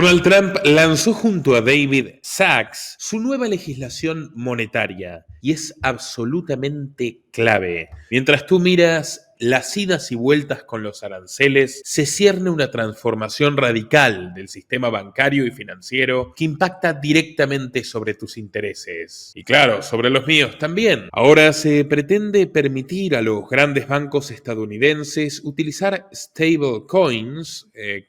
Donald Trump lanzó junto a David Sachs su nueva legislación monetaria y es absolutamente clave. Mientras tú miras las idas y vueltas con los aranceles, se cierne una transformación radical del sistema bancario y financiero que impacta directamente sobre tus intereses. Y claro, sobre los míos también. Ahora se pretende permitir a los grandes bancos estadounidenses utilizar stablecoins,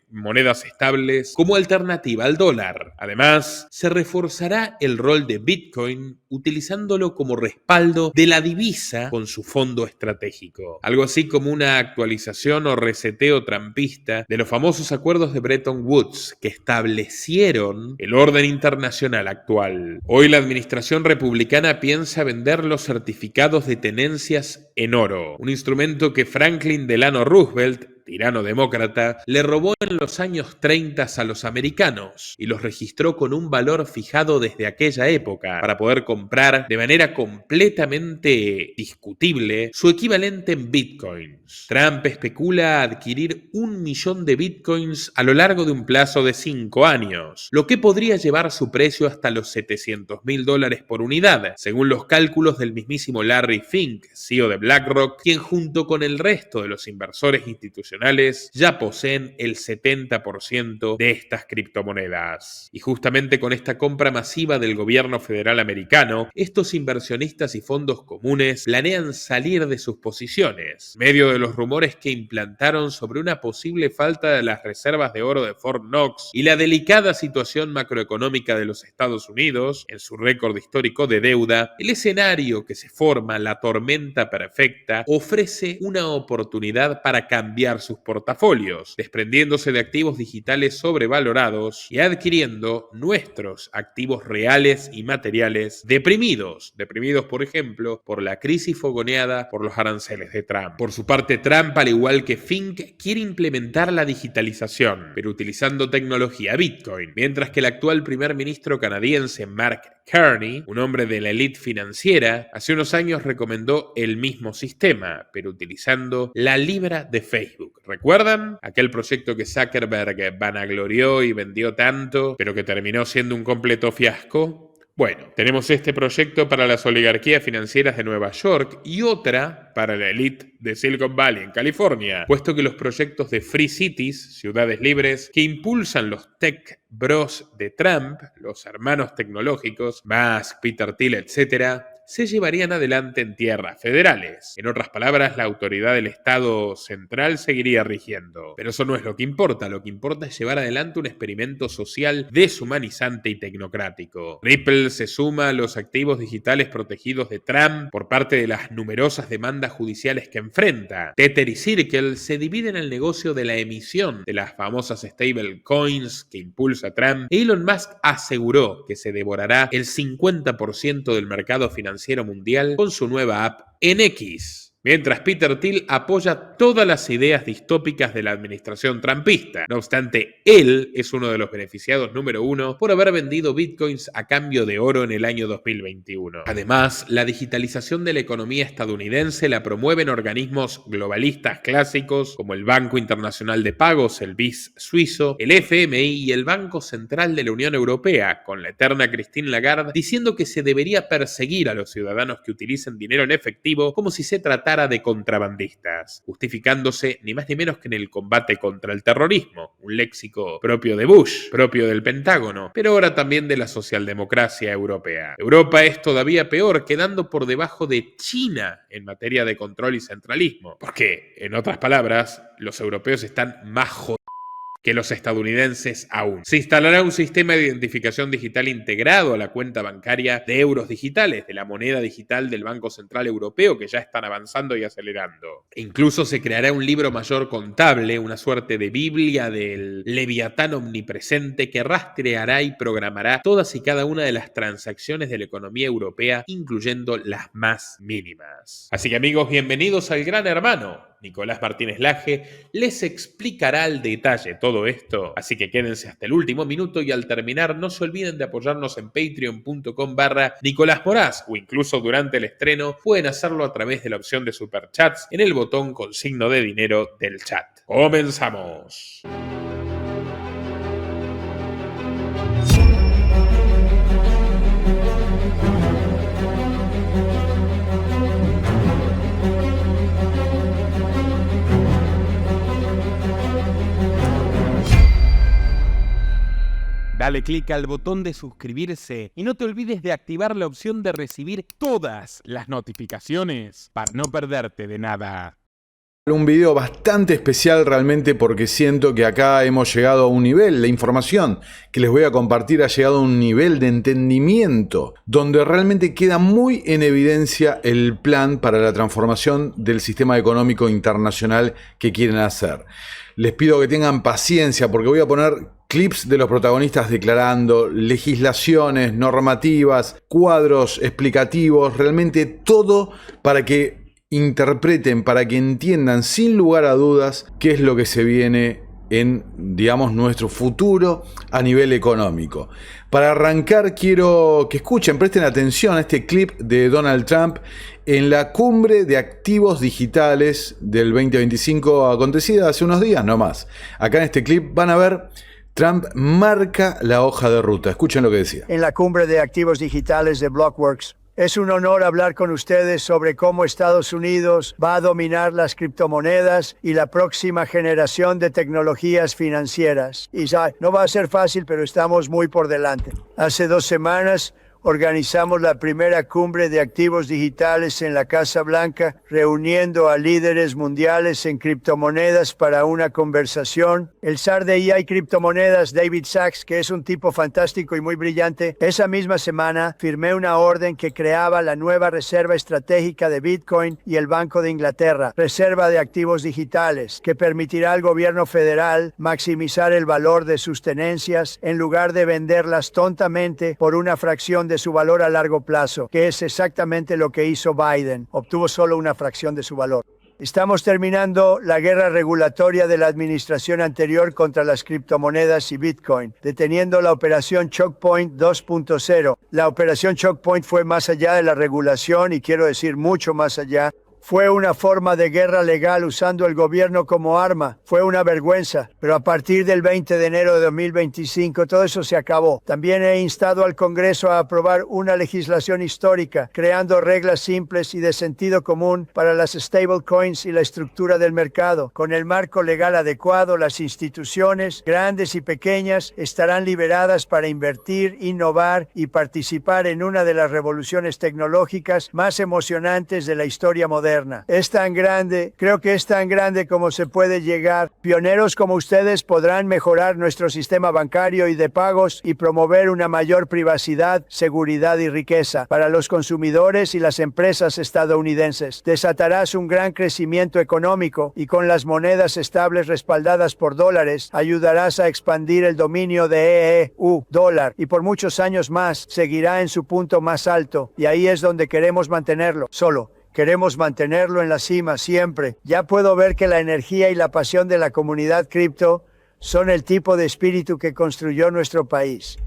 monedas estables, como alternativa al dólar. Además, se reforzará el rol de Bitcoin utilizándolo como respaldo de la divisa con su fondo estratégico. Algo así como una actualización o reseteo trampista de los famosos acuerdos de Bretton Woods que establecieron el orden internacional actual. Hoy la administración republicana piensa vender los certificados de tenencias en oro, un instrumento que Franklin Delano Roosevelt, tirano demócrata, le robó en los años 30 a los americanos y los registró con un valor fijado desde aquella época para poder comprar de manera completamente discutible su equivalente en bitcoins. Trump especula adquirir 1 millón de bitcoins a lo largo de un plazo de 5 años, lo que podría llevar su precio hasta los $700,000 por unidad, según los cálculos del mismísimo Larry Fink, CEO de BlackRock, quien junto con el resto de los inversores institucionales ya poseen el 70% de estas criptomonedas. Y justamente con esta compra masiva del gobierno federal americano, estos inversionistas y fondos comunes planean salir de sus posiciones, medio de los rumores que implantaron sobre una posible falta de las reservas de oro de Fort Knox y la delicada situación macroeconómica de los Estados Unidos en su récord histórico de deuda. El escenario que se forma, la tormenta perfecta, ofrece una oportunidad para cambiar sus portafolios, desprendiéndose de activos digitales sobrevalorados y adquiriendo nuestros activos reales y materiales deprimidos, por ejemplo, por la crisis fogoneada por los aranceles de Trump. Por su parte, Trump, al igual que Fink, quiere implementar la digitalización, pero utilizando tecnología Bitcoin, mientras que el actual primer ministro canadiense, Mark Carney, un hombre de la élite financiera, hace unos años recomendó el mismo sistema, pero utilizando la libra de Facebook. ¿Recuerdan? Aquel proyecto que Zuckerberg vanaglorió y vendió tanto, pero que terminó siendo un completo fiasco. Bueno, tenemos este proyecto para las oligarquías financieras de Nueva York y otra para la élite de Silicon Valley en California, puesto que los proyectos de Free Cities, ciudades libres, que impulsan los tech bros de Trump, los hermanos tecnológicos, Musk, Peter Thiel, etc., se llevarían adelante en tierras federales. En otras palabras, la autoridad del Estado central seguiría rigiendo. Pero eso no es lo que importa. Lo que importa es llevar adelante un experimento social deshumanizante y tecnocrático. Ripple se suma a los activos digitales protegidos de Trump por parte de las numerosas demandas judiciales que enfrenta. Tether y Circle se dividen el negocio de la emisión de las famosas stablecoins que impulsa Trump. Elon Musk aseguró que se devorará el 50% del mercado financiero mundial con su nueva app en X. Mientras Peter Thiel apoya todas las ideas distópicas de la administración trumpista. No obstante, él es uno de los beneficiados número 1 por haber vendido bitcoins a cambio de oro en el año 2021. Además, la digitalización de la economía estadounidense la promueven organismos globalistas clásicos como el Banco Internacional de Pagos, el BIS suizo, el FMI y el Banco Central de la Unión Europea, con la eterna Christine Lagarde diciendo que se debería perseguir a los ciudadanos que utilicen dinero en efectivo como si se tratara de contrabandistas, justificándose ni más ni menos que en el combate contra el terrorismo, un léxico propio de Bush, propio del Pentágono, pero ahora también de la socialdemocracia europea. Europa es todavía peor, quedando por debajo de China en materia de control y centralismo, porque, en otras palabras, los europeos están más jodidos que los estadounidenses aún. Se instalará un sistema de identificación digital integrado a la cuenta bancaria de euros digitales, de la moneda digital del Banco Central Europeo, que ya están avanzando y acelerando. Incluso se creará un libro mayor contable, una suerte de Biblia del Leviatán omnipresente que rastreará y programará todas y cada una de las transacciones de la economía europea, incluyendo las más mínimas. Así que amigos, bienvenidos al Gran Hermano. Nicolás Martínez Laje les explicará al detalle todo esto, así que quédense hasta el último minuto y al terminar no se olviden de apoyarnos en patreon.com/Nicolás Moraz o incluso durante el estreno pueden hacerlo a través de la opción de superchats en el botón con signo de dinero del chat. ¡Comenzamos! Dale clic al botón de suscribirse y no te olvides de activar la opción de recibir todas las notificaciones para no perderte de nada. Un video bastante especial realmente porque siento que acá hemos llegado a un nivel, la información que les voy a compartir ha llegado a un nivel de entendimiento donde realmente queda muy en evidencia el plan para la transformación del sistema económico internacional que quieren hacer. Les pido que tengan paciencia porque voy a poner clips de los protagonistas declarando, legislaciones, normativas, cuadros explicativos, realmente todo para que interpreten, para que entiendan sin lugar a dudas qué es lo que se viene en, digamos, nuestro futuro a nivel económico. Para arrancar quiero que escuchen, presten atención a este clip de Donald Trump en la cumbre de activos digitales del 2025 acontecida hace unos días nomás. Acá en este clip van a ver Trump marca la hoja de ruta. Escuchen lo que decía. En la cumbre de activos digitales de Blockworks. Es un honor hablar con ustedes sobre cómo Estados Unidos va a dominar las criptomonedas y la próxima generación de tecnologías financieras. Y no va a ser fácil, pero estamos muy por delante. Hace 2 semanas organizamos la primera cumbre de activos digitales en la Casa Blanca, reuniendo a líderes mundiales en criptomonedas para una conversación. El zar de IA y criptomonedas, David Sacks, que es un tipo fantástico y muy brillante, esa misma semana firmé una orden que creaba la nueva reserva estratégica de Bitcoin y el Banco de Inglaterra, reserva de activos digitales, que permitirá al gobierno federal maximizar el valor de sus tenencias en lugar de venderlas tontamente por una fracción de su valor a largo plazo, que es exactamente lo que hizo Biden. Obtuvo solo una fracción de su valor. Estamos terminando la guerra regulatoria de la administración anterior contra las criptomonedas y Bitcoin, deteniendo la operación Choke Point 2.0. La operación Choke Point fue más allá de la regulación y quiero decir mucho más allá. Fue una forma de guerra legal usando el gobierno como arma. Fue una vergüenza, pero a partir del 20 de enero de 2025 todo eso se acabó. También he instado al Congreso a aprobar una legislación histórica, creando reglas simples y de sentido común para las stablecoins y la estructura del mercado. Con el marco legal adecuado, las instituciones, grandes y pequeñas, estarán liberadas para invertir, innovar y participar en una de las revoluciones tecnológicas más emocionantes de la historia moderna. Es tan grande, creo que es tan grande como se puede llegar. Pioneros como ustedes podrán mejorar nuestro sistema bancario y de pagos y promover una mayor privacidad, seguridad y riqueza para los consumidores y las empresas estadounidenses. Desatarás un gran crecimiento económico y con las monedas estables respaldadas por dólares, ayudarás a expandir el dominio de EEU, dólar, y por muchos años más seguirá en su punto más alto. Y ahí es donde queremos mantenerlo, solo. Queremos mantenerlo en la cima siempre. Ya puedo ver que la energía y la pasión de la comunidad cripto son el tipo de espíritu que construyó nuestro país.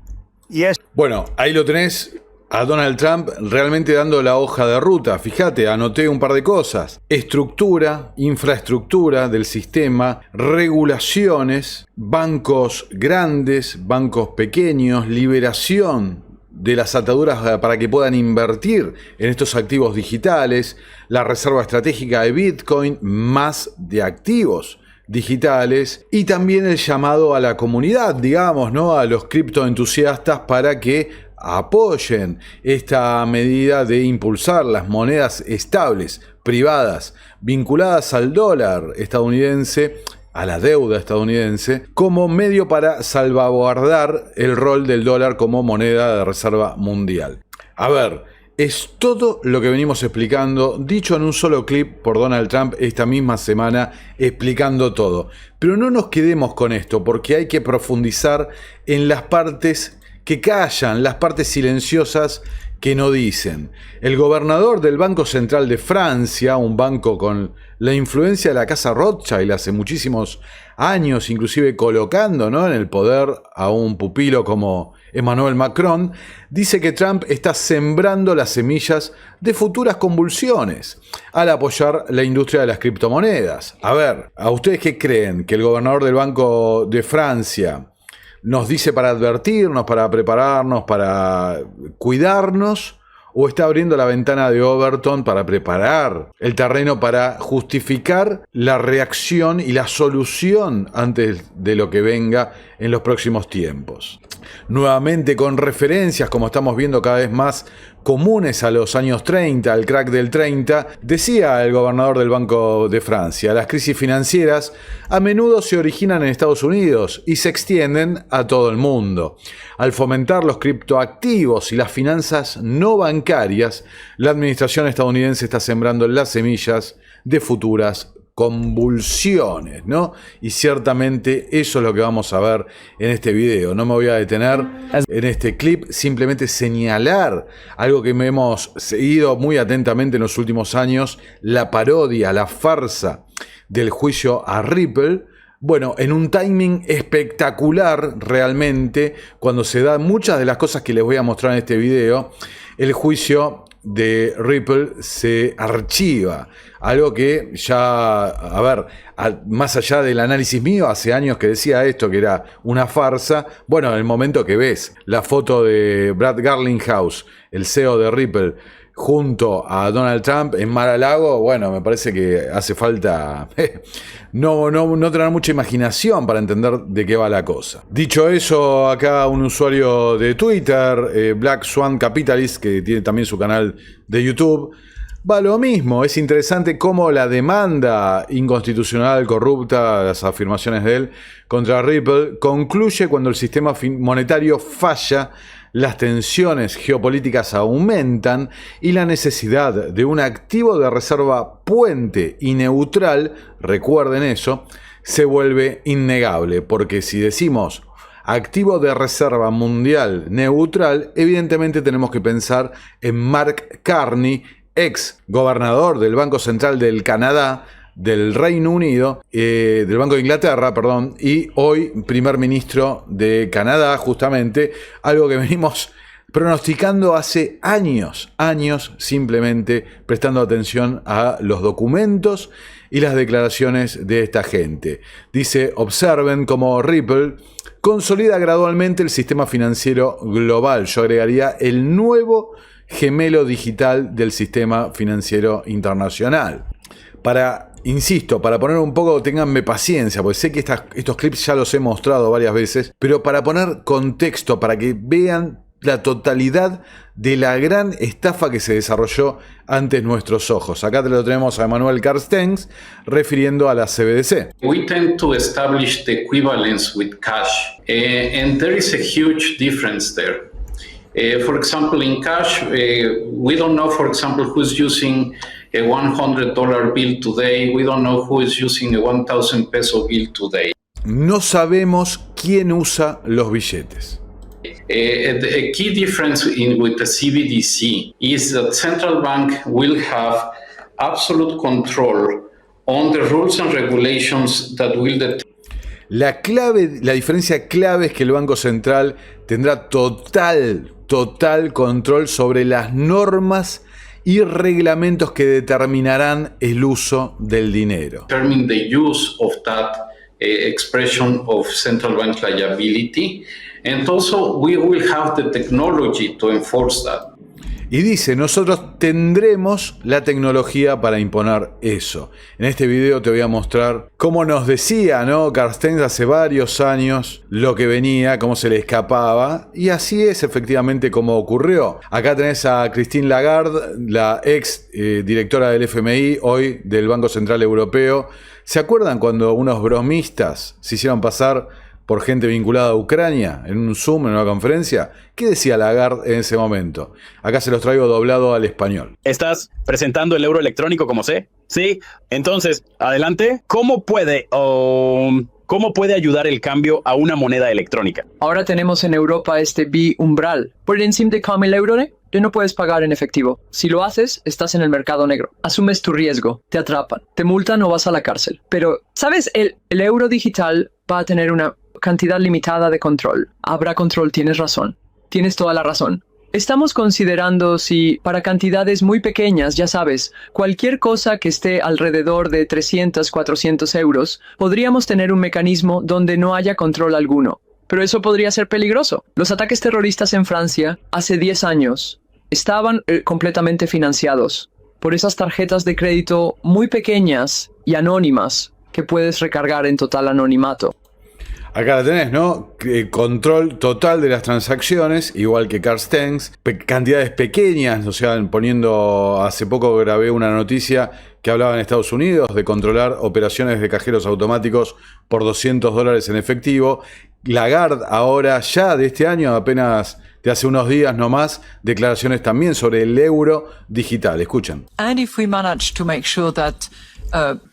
Bueno, ahí lo tenés a Donald Trump realmente dando la hoja de ruta. Fíjate, anoté un par de cosas. Estructura, infraestructura del sistema, regulaciones, bancos grandes, bancos pequeños, liberación de las ataduras para que puedan invertir en estos activos digitales, la reserva estratégica de Bitcoin, más de activos digitales y también el llamado a la comunidad, digamos, ¿no? A los criptoentusiastas para que apoyen esta medida de impulsar las monedas estables, privadas, vinculadas al dólar estadounidense, a la deuda estadounidense, como medio para salvaguardar el rol del dólar como moneda de reserva mundial. A ver, es todo lo que venimos explicando, dicho en un solo clip por Donald Trump esta misma semana, explicando todo. Pero no nos quedemos con esto, porque hay que profundizar en las partes que callan, las partes silenciosas que no dicen. El gobernador del Banco Central de Francia, un banco con la influencia de la casa Rothschild hace muchísimos años, inclusive colocando, ¿no?, en el poder a un pupilo como Emmanuel Macron, dice que Trump está sembrando las semillas de futuras convulsiones al apoyar la industria de las criptomonedas. A ver, ¿a ustedes qué creen? ¿Que el gobernador del Banco de Francia nos dice para advertirnos, para prepararnos, para cuidarnos, o está abriendo la ventana de Overton para preparar el terreno para justificar la reacción y la solución antes de lo que venga en los próximos tiempos? nuevamente con referencias, como estamos viendo cada vez más comunes a los años 30, al crack del 30, decía el gobernador del Banco de Francia: las crisis financieras a menudo se originan en Estados Unidos y se extienden a todo el mundo. Al fomentar los criptoactivos y las finanzas no bancarias, la administración estadounidense está sembrando las semillas de futuras convulsiones, ¿no? Y ciertamente eso es lo que vamos a ver en este video. No me voy a detener en este clip, simplemente señalar algo que me hemos seguido muy atentamente en los últimos años: la parodia, la farsa del juicio a Ripple. Bueno, en un timing espectacular realmente, cuando se dan muchas de las cosas que les voy a mostrar en este video, el juicio de Ripple se archiva. Algo que ya, a ver, más allá del análisis mío, hace años que decía esto, que era una farsa. Bueno, en el momento que ves la foto de Brad Garlinghouse, el CEO de Ripple, junto a Donald Trump en Mar-a-Lago, bueno, me parece que hace falta no tener mucha imaginación para entender de qué va la cosa. Dicho eso, acá un usuario de Twitter, Black Swan Capitalist, que tiene también su canal de YouTube, va lo mismo. Es interesante cómo la demanda inconstitucional, corrupta, las afirmaciones de él contra Ripple, concluye cuando el sistema monetario falla, las tensiones geopolíticas aumentan y la necesidad de un activo de reserva puente y neutral, recuerden eso, se vuelve innegable. Porque si decimos activo de reserva mundial neutral, evidentemente tenemos que pensar en Mark Carney, ex gobernador del Banco Central del Canadá, del Reino Unido, del Banco de Inglaterra, perdón, y hoy primer ministro de Canadá, justamente, algo que venimos pronosticando hace años, simplemente prestando atención a los documentos y las declaraciones de esta gente. Dice: observen cómo Ripple consolida gradualmente el sistema financiero global. Yo agregaría el nuevo gemelo digital del sistema financiero internacional. Insisto, para poner un poco, ténganme paciencia, porque sé que estos clips ya los he mostrado varias veces, pero para poner contexto, para que vean la totalidad de la gran estafa que se desarrolló ante nuestros ojos. Acá te lo tenemos a Emmanuel Carstens refiriendo a la CBDC. We tend to establish the equivalence with cash, and there is a huge difference there. For example, in cash, we don't know, for example, who's using a $100 bill today. We don't know who is using a 1,000 peso bill today. No sabemos quién usa los billetes. A key difference with the CBDC is that central bank will have absolute control on the rules and regulations that will determine. La diferencia clave es que el Banco Central tendrá total control sobre las normas y reglamentos que determinarán el uso del dinero. Determine the use of that expression of central bank liability, and also we will have the technology to enforce that. Y dice: nosotros tendremos la tecnología para imponer eso. En este video te voy a mostrar cómo nos decía, ¿no?, Carstens hace varios años lo que venía, cómo se le escapaba, y así es efectivamente como ocurrió. Acá tenés a Christine Lagarde, la ex directora del FMI, hoy del Banco Central Europeo. ¿Se acuerdan cuando unos bromistas se hicieron pasar por gente vinculada a Ucrania en un Zoom, en una conferencia? ¿Qué decía Lagarde en ese momento? Acá se los traigo doblado al español. ¿Estás presentando el euro electrónico como sé? Sí. Entonces, adelante. ¿Cómo puede ayudar el cambio a una moneda electrónica? Ahora tenemos en Europa este bi-umbral. Por encima de cambio el euro, tú no puedes pagar en efectivo. Si lo haces, estás en el mercado negro. Asumes tu riesgo, te atrapan, te multan o vas a la cárcel. Pero, ¿sabes? El euro digital va a tener una cantidad limitada de control. Habrá control, tienes razón. Tienes toda la razón. Estamos considerando si para cantidades muy pequeñas, ya sabes, cualquier cosa que esté alrededor de 300, 400 euros, podríamos tener un mecanismo donde no haya control alguno. Pero eso podría ser peligroso. Los ataques terroristas en Francia, hace 10 años, estaban completamente financiados por esas tarjetas de crédito muy pequeñas y anónimas que puedes recargar en total anonimato. Acá la tenés, ¿no? Control total de las transacciones, igual que Carstens. Cantidades pequeñas, o sea, hace poco grabé una noticia que hablaba en Estados Unidos de controlar operaciones de cajeros automáticos por $200 en efectivo. Lagarde ahora, ya de este año, apenas de hace unos días nomás, declaraciones también sobre el euro digital. Escuchen. And if we manage to make sure that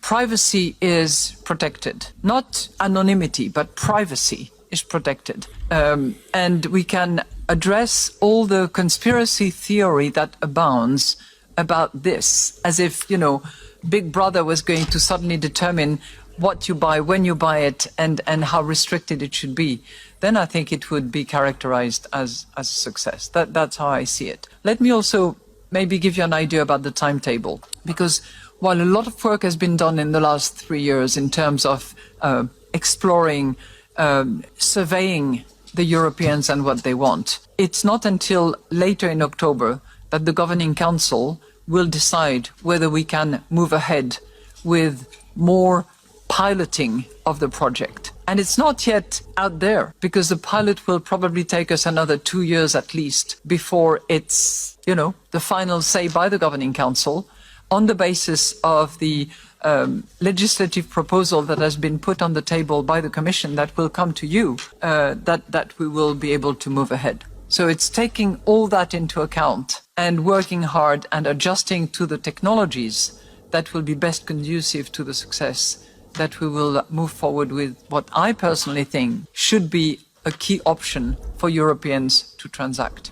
privacy is protected, not anonymity, but privacy is protected, and we can address all the conspiracy theory that abounds about this, as if, you know, Big Brother was going to suddenly determine what you buy, when you buy it, and how restricted it should be, then I think it would be characterized as a success. That's how I see it. Let me also maybe give you an idea about the timetable, because while a lot of work has been done in the last 3 years in terms of exploring, surveying the Europeans and what they want, it's not until later in October that the Governing Council will decide whether we can move ahead with more piloting of the project. And it's not yet out there, because the pilot will probably take us another 2 years at least before it's, you know, the final say by the Governing Council on the basis of the legislative proposal that has been put on the table by the Commission that will come to you, that we will be able to move ahead. So it's taking all that into account and working hard and adjusting to the technologies that will be best conducive to the success that we will move forward with what I personally think should be a key option for Europeans to transact.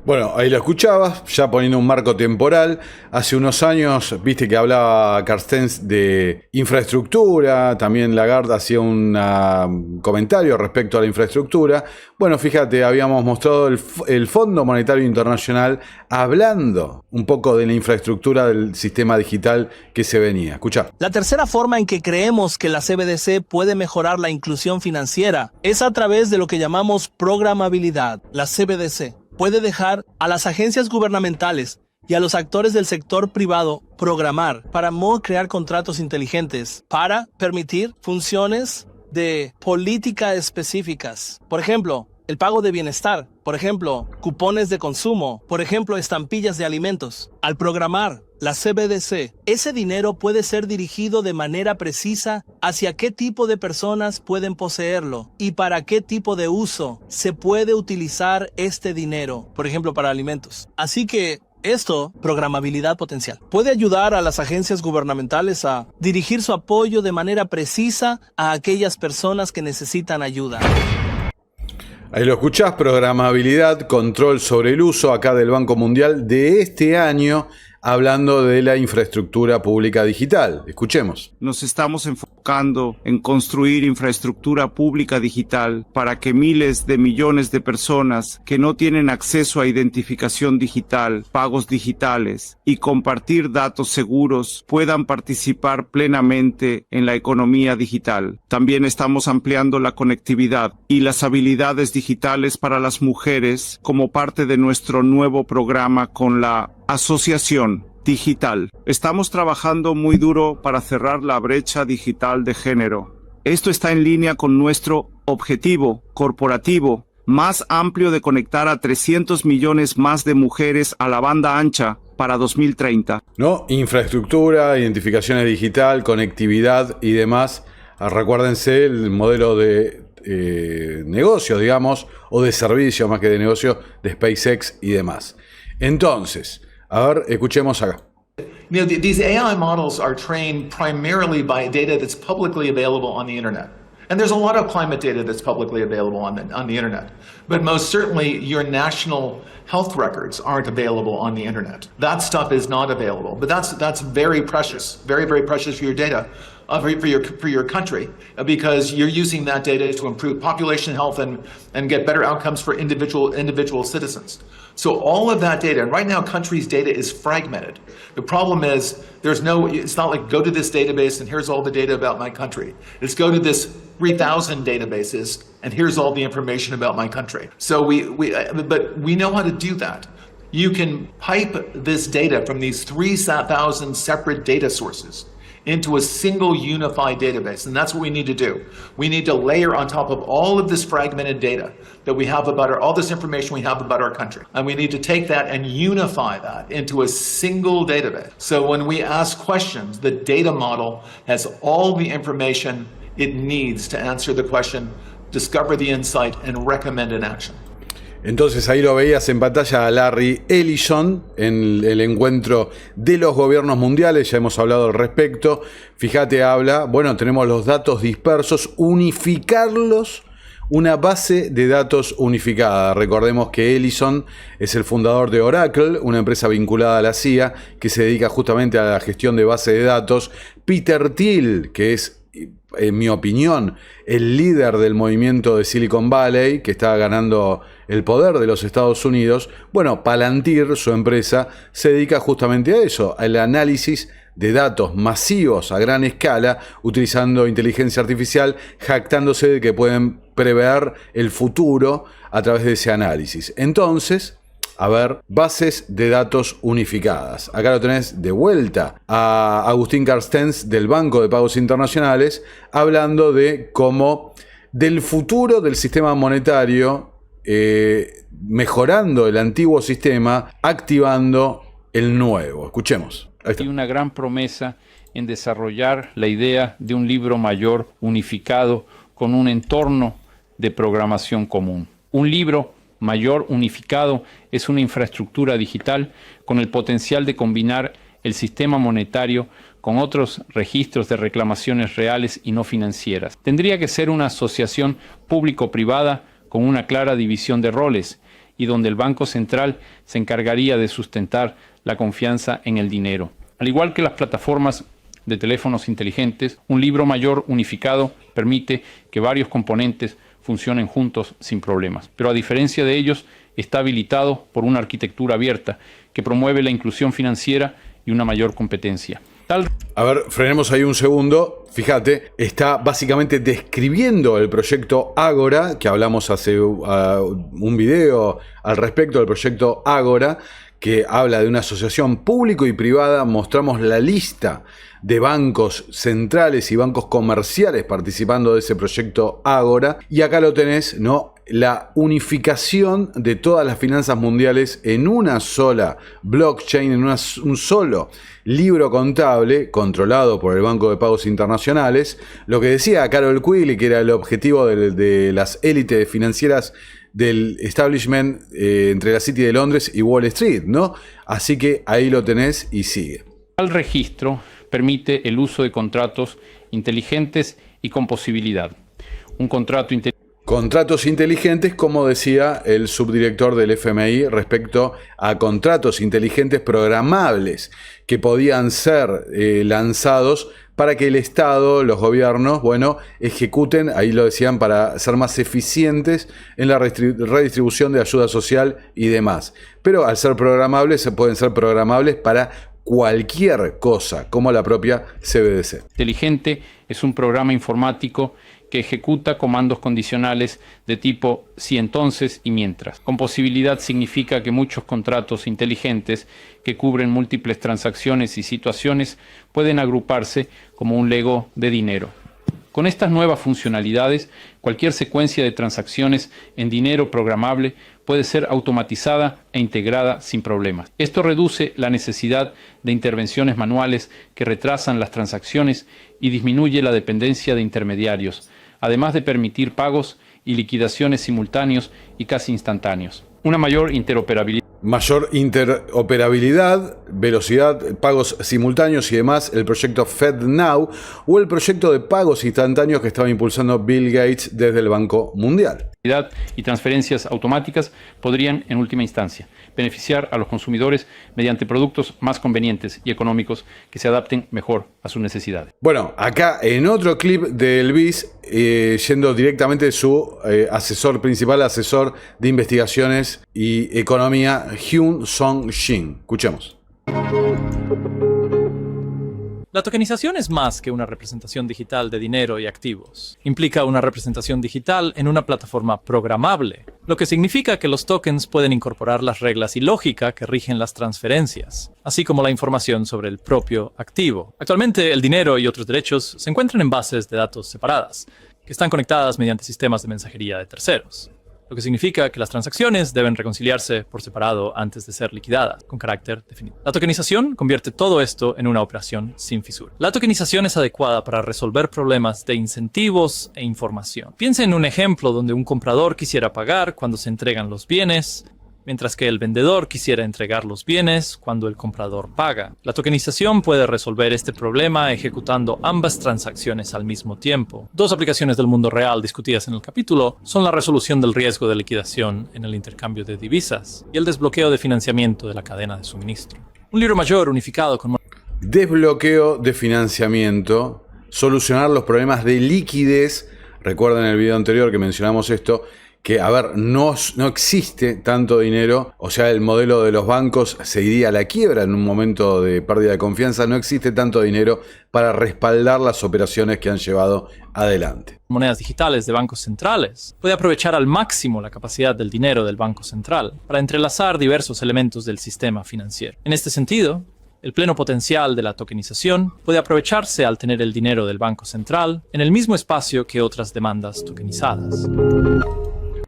Bueno, ahí lo escuchabas, ya poniendo un marco temporal. Hace unos años, viste que hablaba Carstens de infraestructura, también Lagarde hacía un comentario respecto a la infraestructura. Bueno, fíjate, habíamos mostrado el Fondo Monetario Internacional hablando un poco de la infraestructura del sistema digital que se venía. Escuchá. La tercera forma en que creemos que la CBDC puede mejorar la inclusión financiera es a través de lo que llamamos programabilidad. La CBDC puede dejar a las agencias gubernamentales y a los actores del sector privado programar para crear contratos inteligentes para permitir funciones de política específicas. Por ejemplo, el pago de bienestar, por ejemplo, cupones de consumo, por ejemplo, estampillas de alimentos. Al programar la CBDC, ese dinero puede ser dirigido de manera precisa hacia qué tipo de personas pueden poseerlo y para qué tipo de uso se puede utilizar este dinero, por ejemplo, para alimentos. Así que esto, programabilidad potencial, puede ayudar a las agencias gubernamentales a dirigir su apoyo de manera precisa a aquellas personas que necesitan ayuda. Ahí lo escuchás, programabilidad, control sobre el uso acá del Banco Mundial de este año, hablando de la infraestructura pública digital. Escuchemos. Nos estamos enfocando en construir infraestructura pública digital para que miles de millones de personas que no tienen acceso a identificación digital, pagos digitales y compartir datos seguros puedan participar plenamente en la economía digital. También estamos ampliando la conectividad y las habilidades digitales para las mujeres como parte de nuestro nuevo programa con la Asociación Digital. Estamos trabajando muy duro para cerrar la brecha digital de género. Esto está en línea con nuestro objetivo corporativo más amplio de conectar a 300 millones más de mujeres a la banda ancha para 2030. ¿No? Infraestructura, identificación digital, conectividad y demás. Recuérdense el modelo de negocio, digamos, o de servicio más que de negocio de SpaceX y demás. Entonces, a ver, escuchemos acá. You know, these AI models are trained primarily by data that's publicly available on the internet. And there's a lot of climate data that's publicly available on the internet. But most certainly your national health records aren't available on the internet. That stuff is not available. But that's very precious, very, very precious for your data, for your country, because you're using that data to improve population health and get better outcomes for individual citizens. So all of that data, and right now countries' data is fragmented. The problem is it's not like go to this database and here's all the data about my country. It's go to this 3,000 databases and here's all the information about my country. So but we know how to do that. You can pipe this data from these 3,000 separate data sources into a single unified database. And that's what we need to do. We need to layer on top of all of this fragmented data that we have about all this information we have about our country. And we need to take that and unify that into a single database. So when we ask questions, the data model has all the information it needs to answer the question, discover the insight, and recommend an action. Entonces ahí lo veías en pantalla a Larry Ellison en el encuentro de los gobiernos mundiales, ya hemos hablado al respecto. Fíjate, habla, bueno, tenemos los datos dispersos, unificarlos, una base de datos unificada. Recordemos que Ellison es el fundador de Oracle, una empresa vinculada a la CIA que se dedica justamente a la gestión de base de datos. Peter Thiel, que es, en mi opinión, el líder del movimiento de Silicon Valley, que está ganando el poder de los Estados Unidos. Bueno, Palantir, su empresa, se dedica justamente a eso, al análisis de datos masivos a gran escala, utilizando inteligencia artificial, jactándose de que pueden prever el futuro a través de ese análisis. Entonces, a ver, bases de datos unificadas. Acá lo tenés de vuelta a Agustín Carstens del Banco de Pagos Internacionales, hablando de cómo del futuro del sistema monetario, mejorando el antiguo sistema, activando el nuevo. Escuchemos. Hay una gran promesa en desarrollar la idea de un libro mayor unificado con un entorno de programación común. Un libro mayor unificado es una infraestructura digital con el potencial de combinar el sistema monetario con otros registros de reclamaciones reales y no financieras. Tendría que ser una asociación público-privada con una clara división de roles y donde el Banco Central se encargaría de sustentar la confianza en el dinero. Al igual que las plataformas de teléfonos inteligentes, un libro mayor unificado permite que varios componentes funcionen juntos sin problemas. Pero a diferencia de ellos, está habilitado por una arquitectura abierta que promueve la inclusión financiera y una mayor competencia. A ver, frenemos ahí un segundo. Fíjate, está básicamente describiendo el proyecto Ágora, que hablamos hace un video al respecto del proyecto Ágora, que habla de una asociación público y privada. Mostramos la lista de bancos centrales y bancos comerciales participando de ese proyecto Ágora. Y acá lo tenés, ¿no? La unificación de todas las finanzas mundiales en una sola blockchain, en un solo libro contable controlado por el Banco de Pagos Internacionales. Lo que decía Carol Quigley, que era el objetivo de las élites financieras del establishment entre la City de Londres y Wall Street, ¿no? Así que ahí lo tenés y sigue. El registro permite el uso de contratos inteligentes y con posibilidad. Un contrato Contratos inteligentes, como decía el subdirector del FMI respecto a contratos inteligentes programables que podían ser lanzados para que el Estado, los gobiernos, bueno, ejecuten, ahí lo decían, para ser más eficientes en la redistribución de ayuda social y demás. Pero al ser programables, pueden ser programables para cualquier cosa, como la propia CBDC. Inteligente es un programa informático que ejecuta comandos condicionales de tipo si entonces y mientras. Con posibilidad significa que muchos contratos inteligentes que cubren múltiples transacciones y situaciones pueden agruparse como un Lego de dinero. Con estas nuevas funcionalidades, cualquier secuencia de transacciones en dinero programable puede ser automatizada e integrada sin problemas. Esto reduce la necesidad de intervenciones manuales que retrasan las transacciones y disminuye la dependencia de intermediarios, además de permitir pagos y liquidaciones simultáneos y casi instantáneos. Una mayor interoperabilidad. Mayor interoperabilidad, velocidad, pagos simultáneos y demás, el proyecto FedNow o el proyecto de pagos instantáneos que estaba impulsando Bill Gates desde el Banco Mundial. Y transferencias automáticas podrían, en última instancia, beneficiar a los consumidores mediante productos más convenientes y económicos que se adapten mejor a sus necesidades. Bueno, acá en otro clip del BIS, yendo directamente de su asesor principal, asesor de investigaciones y economía, Hyun Song Shin. Escuchemos. La tokenización es más que una representación digital de dinero y activos. Implica una representación digital en una plataforma programable, lo que significa que los tokens pueden incorporar las reglas y lógica que rigen las transferencias, así como la información sobre el propio activo. Actualmente, el dinero y otros derechos se encuentran en bases de datos separadas, que están conectadas mediante sistemas de mensajería de terceros, lo que significa que las transacciones deben reconciliarse por separado antes de ser liquidadas, con carácter definido. La tokenización convierte todo esto en una operación sin fisura. La tokenización es adecuada para resolver problemas de incentivos e información. Piensa en un ejemplo donde un comprador quisiera pagar cuando se entregan los bienes, mientras que el vendedor quisiera entregar los bienes cuando el comprador paga. La tokenización puede resolver este problema ejecutando ambas transacciones al mismo tiempo. Dos aplicaciones del mundo real discutidas en el capítulo son la resolución del riesgo de liquidación en el intercambio de divisas y el desbloqueo de financiamiento de la cadena de suministro. Un libro mayor unificado con... Desbloqueo de financiamiento, solucionar los problemas de liquidez. Recuerden el video anterior que mencionamos esto, que, a ver, no existe tanto dinero, o sea, el modelo de los bancos se iría a la quiebra en un momento de pérdida de confianza, no existe tanto dinero para respaldar las operaciones que han llevado adelante. Monedas digitales de bancos centrales. Puede aprovechar al máximo la capacidad del dinero del Banco Central para entrelazar diversos elementos del sistema financiero. En este sentido, el pleno potencial de la tokenización puede aprovecharse al tener el dinero del Banco Central en el mismo espacio que otras demandas tokenizadas.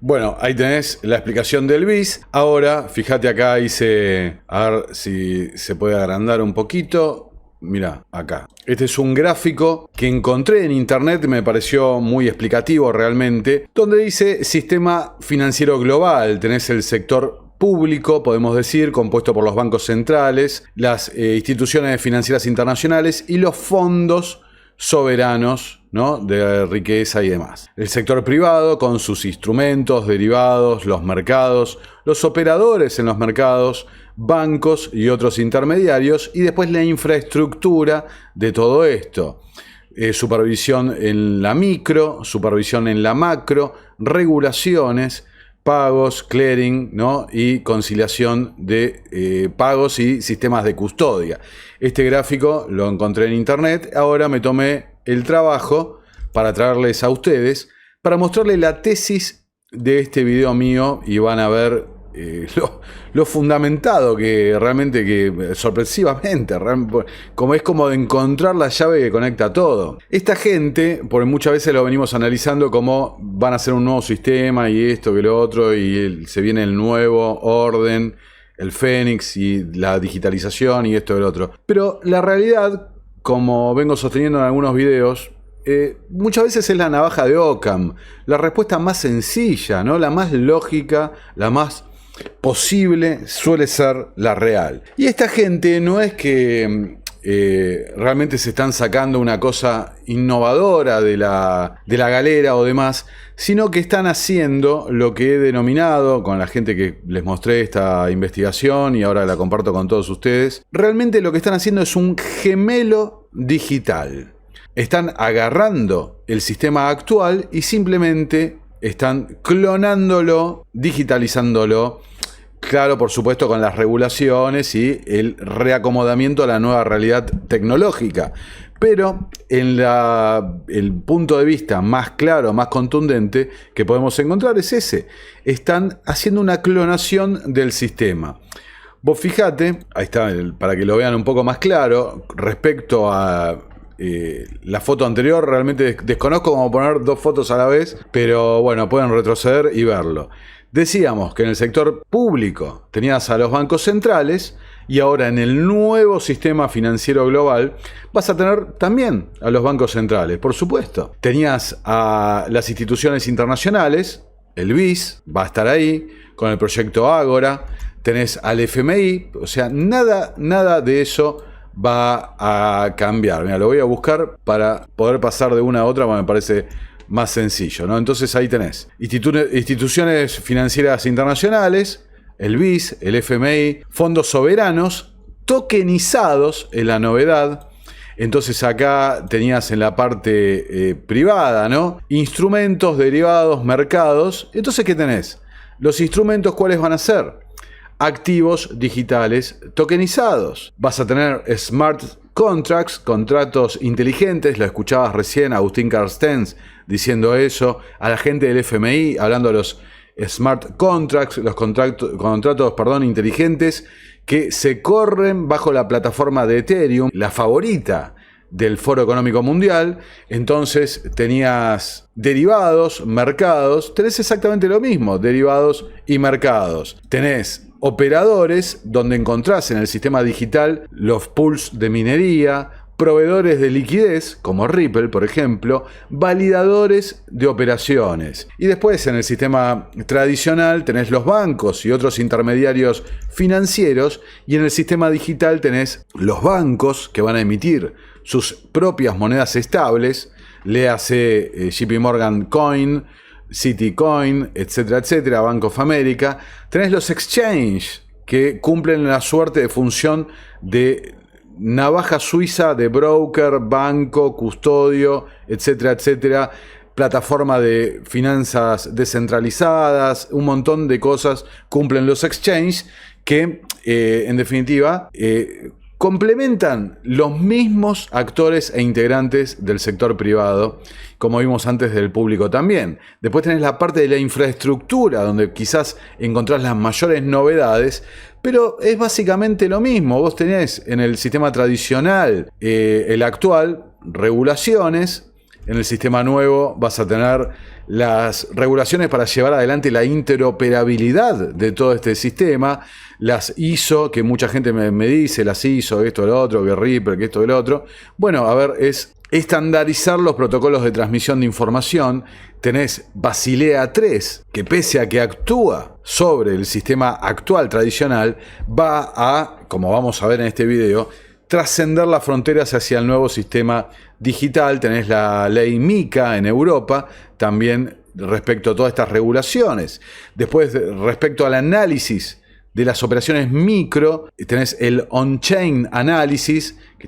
Bueno, ahí tenés la explicación del BIS. Ahora, fíjate acá, hice, a ver si se puede agrandar un poquito. Mirá, acá. Este es un gráfico que encontré en internet, me pareció muy explicativo realmente, donde dice Sistema Financiero Global. Tenés el sector público, podemos decir, compuesto por los bancos centrales, las instituciones financieras internacionales y los fondos soberanos, ¿no?, de riqueza y demás. El sector privado con sus instrumentos, derivados, los mercados, los operadores en los mercados, bancos y otros intermediarios, y después la infraestructura de todo esto. Supervisión en la micro, supervisión en la macro, regulaciones, pagos, clearing, ¿no?, y conciliación de pagos y sistemas de custodia. Este gráfico lo encontré en internet. Ahora me tomé el trabajo para traerles a ustedes, para mostrarles la tesis de este video mío, y van a ver lo fundamentado que realmente, que sorpresivamente, como es como de encontrar la llave que conecta todo. Esta gente, porque muchas veces lo venimos analizando como van a hacer un nuevo sistema y esto que lo otro, y se viene el nuevo orden, el Fénix y la digitalización y esto que lo otro. Pero la realidad, como vengo sosteniendo en algunos videos, muchas veces es la navaja de Occam, la respuesta más sencilla, ¿no?, la más lógica, la más posible, suele ser la real. Y esta gente no es que realmente se están sacando una cosa innovadora de la galera o demás, sino que están haciendo lo que he denominado, con la gente que les mostré esta investigación y ahora la comparto con todos ustedes, realmente lo que están haciendo es un gemelo digital. Están agarrando el sistema actual y simplemente están clonándolo, digitalizándolo, claro, por supuesto, con las regulaciones y el reacomodamiento a la nueva realidad tecnológica. Pero en el punto de vista más claro, más contundente que podemos encontrar es ese. Están haciendo una clonación del sistema. Vos fijate, ahí está, para que lo vean un poco más claro, respecto a la foto anterior, realmente desconozco cómo poner dos fotos a la vez, pero bueno, pueden retroceder y verlo. Decíamos que en el sector público tenías a los bancos centrales y ahora en el nuevo sistema financiero global vas a tener también a los bancos centrales, por supuesto. Tenías a las instituciones internacionales, el BIS va a estar ahí con el proyecto Ágora, tenés al FMI, o sea, nada de eso va a cambiar. Mira, lo voy a buscar para poder pasar de una a otra, porque me parece más sencillo, ¿no? Entonces ahí tenés instituciones financieras internacionales, el BIS, el FMI, fondos soberanos, tokenizados, es la novedad. Entonces acá tenías en la parte privada, ¿no?, instrumentos, derivados, mercados. Entonces, ¿qué tenés? Los instrumentos, ¿cuáles van a ser? Activos digitales tokenizados. Vas a tener smart contracts, contratos inteligentes. Lo escuchabas recién a Agustín Carstens diciendo eso, a la gente del FMI hablando de los smart contracts, los contratos inteligentes que se corren bajo la plataforma de Ethereum, la favorita del Foro Económico Mundial. Entonces tenías derivados, mercados, tenés exactamente lo mismo, derivados y mercados. Tenés operadores donde encontrás en el sistema digital los pools de minería, proveedores de liquidez, como Ripple, por ejemplo, validadores de operaciones. Y después en el sistema tradicional tenés los bancos y otros intermediarios financieros, y en el sistema digital tenés los bancos que van a emitir sus propias monedas estables, léase JP Morgan Coin, Citicoin, etcétera, etcétera, Bank of America. Tenés los exchange que cumplen la suerte de función de navaja suiza de broker, banco, custodio, etcétera, etcétera, plataforma de finanzas descentralizadas, un montón de cosas cumplen los exchanges que, en definitiva, complementan los mismos actores e integrantes del sector privado, como vimos antes, del público también. Después tenés la parte de la infraestructura, donde quizás encontrás las mayores novedades, pero es básicamente lo mismo. Vos tenés en el sistema tradicional, el actual, regulaciones. En el sistema nuevo vas a tener las regulaciones para llevar adelante la interoperabilidad de todo este sistema. Las ISO, que mucha gente me dice, las ISO, esto, lo otro, que Ripple, que esto, que lo otro. Bueno, a ver, es estandarizar los protocolos de transmisión de información. Tenés Basilea III, que pese a que actúa sobre el sistema actual tradicional, va a, como vamos a ver en este video, trascender las fronteras hacia el nuevo sistema digital. Tenés la ley MiCA en Europa, también respecto a todas estas regulaciones. Después, respecto al análisis de las operaciones micro, tenés el on-chain análisis, que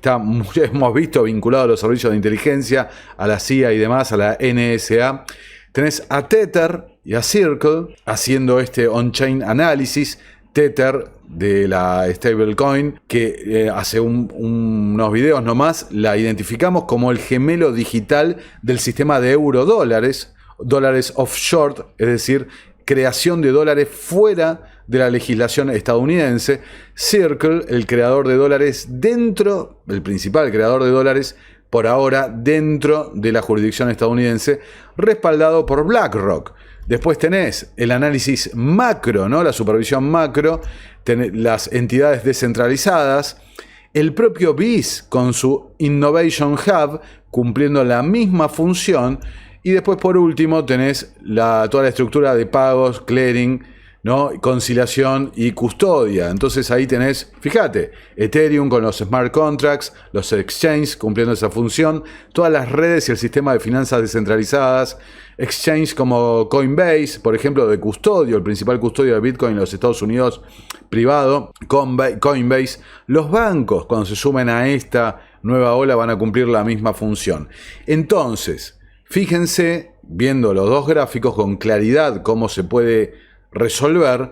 hemos visto vinculado a los servicios de inteligencia, a la CIA y demás, a la NSA. Tenés a Tether y a Circle haciendo este on-chain análisis. Tether de la stablecoin, que hace unos videos nomás la identificamos como el gemelo digital del sistema de eurodólares, dólares offshore, es decir, creación de dólares fuera de la legislación estadounidense. Circle, el creador de dólares dentro, el principal creador de dólares por ahora dentro de la jurisdicción estadounidense, respaldado por BlackRock. Después tenés el análisis macro, ¿no? La supervisión macro, las entidades descentralizadas, el propio BIS con su Innovation Hub cumpliendo la misma función, y después por último tenés toda la estructura de pagos, clearing, ¿no? Conciliación y custodia. Entonces ahí tenés, fíjate, Ethereum con los smart contracts, los exchanges cumpliendo esa función, todas las redes y el sistema de finanzas descentralizadas, exchanges como Coinbase, por ejemplo, de custodio, el principal custodio de Bitcoin en los Estados Unidos privado, Coinbase. Los bancos, cuando se sumen a esta nueva ola, van a cumplir la misma función. Entonces, fíjense, viendo los dos gráficos con claridad cómo se puede resolver,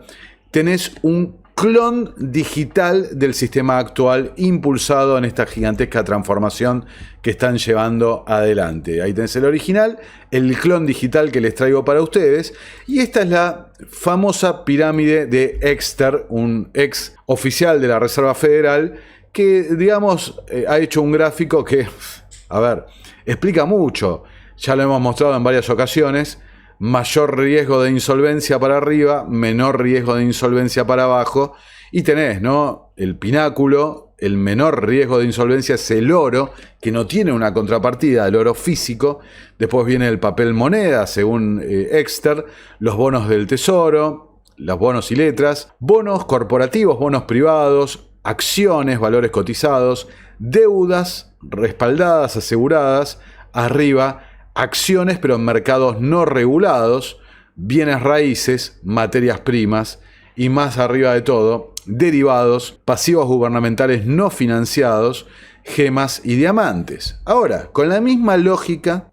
tenés un clon digital del sistema actual impulsado en esta gigantesca transformación que están llevando adelante. Ahí tenés el original, el clon digital que les traigo para ustedes, y esta es la famosa pirámide de Exter, un ex oficial de la Reserva Federal que, digamos, ha hecho un gráfico que, a ver, explica mucho. Ya lo hemos mostrado en varias ocasiones. Mayor riesgo de insolvencia para arriba, menor riesgo de insolvencia para abajo. Y tenés, ¿no? El pináculo, el menor riesgo de insolvencia es el oro, que no tiene una contrapartida, el oro físico. Después viene el papel moneda, según Exter, los bonos del tesoro, los bonos y letras, bonos corporativos, bonos privados, acciones, valores cotizados, deudas respaldadas, aseguradas, arriba, acciones pero en mercados no regulados, bienes raíces, materias primas y más arriba de todo, derivados, pasivos gubernamentales no financiados, gemas y diamantes. Ahora, con la misma lógica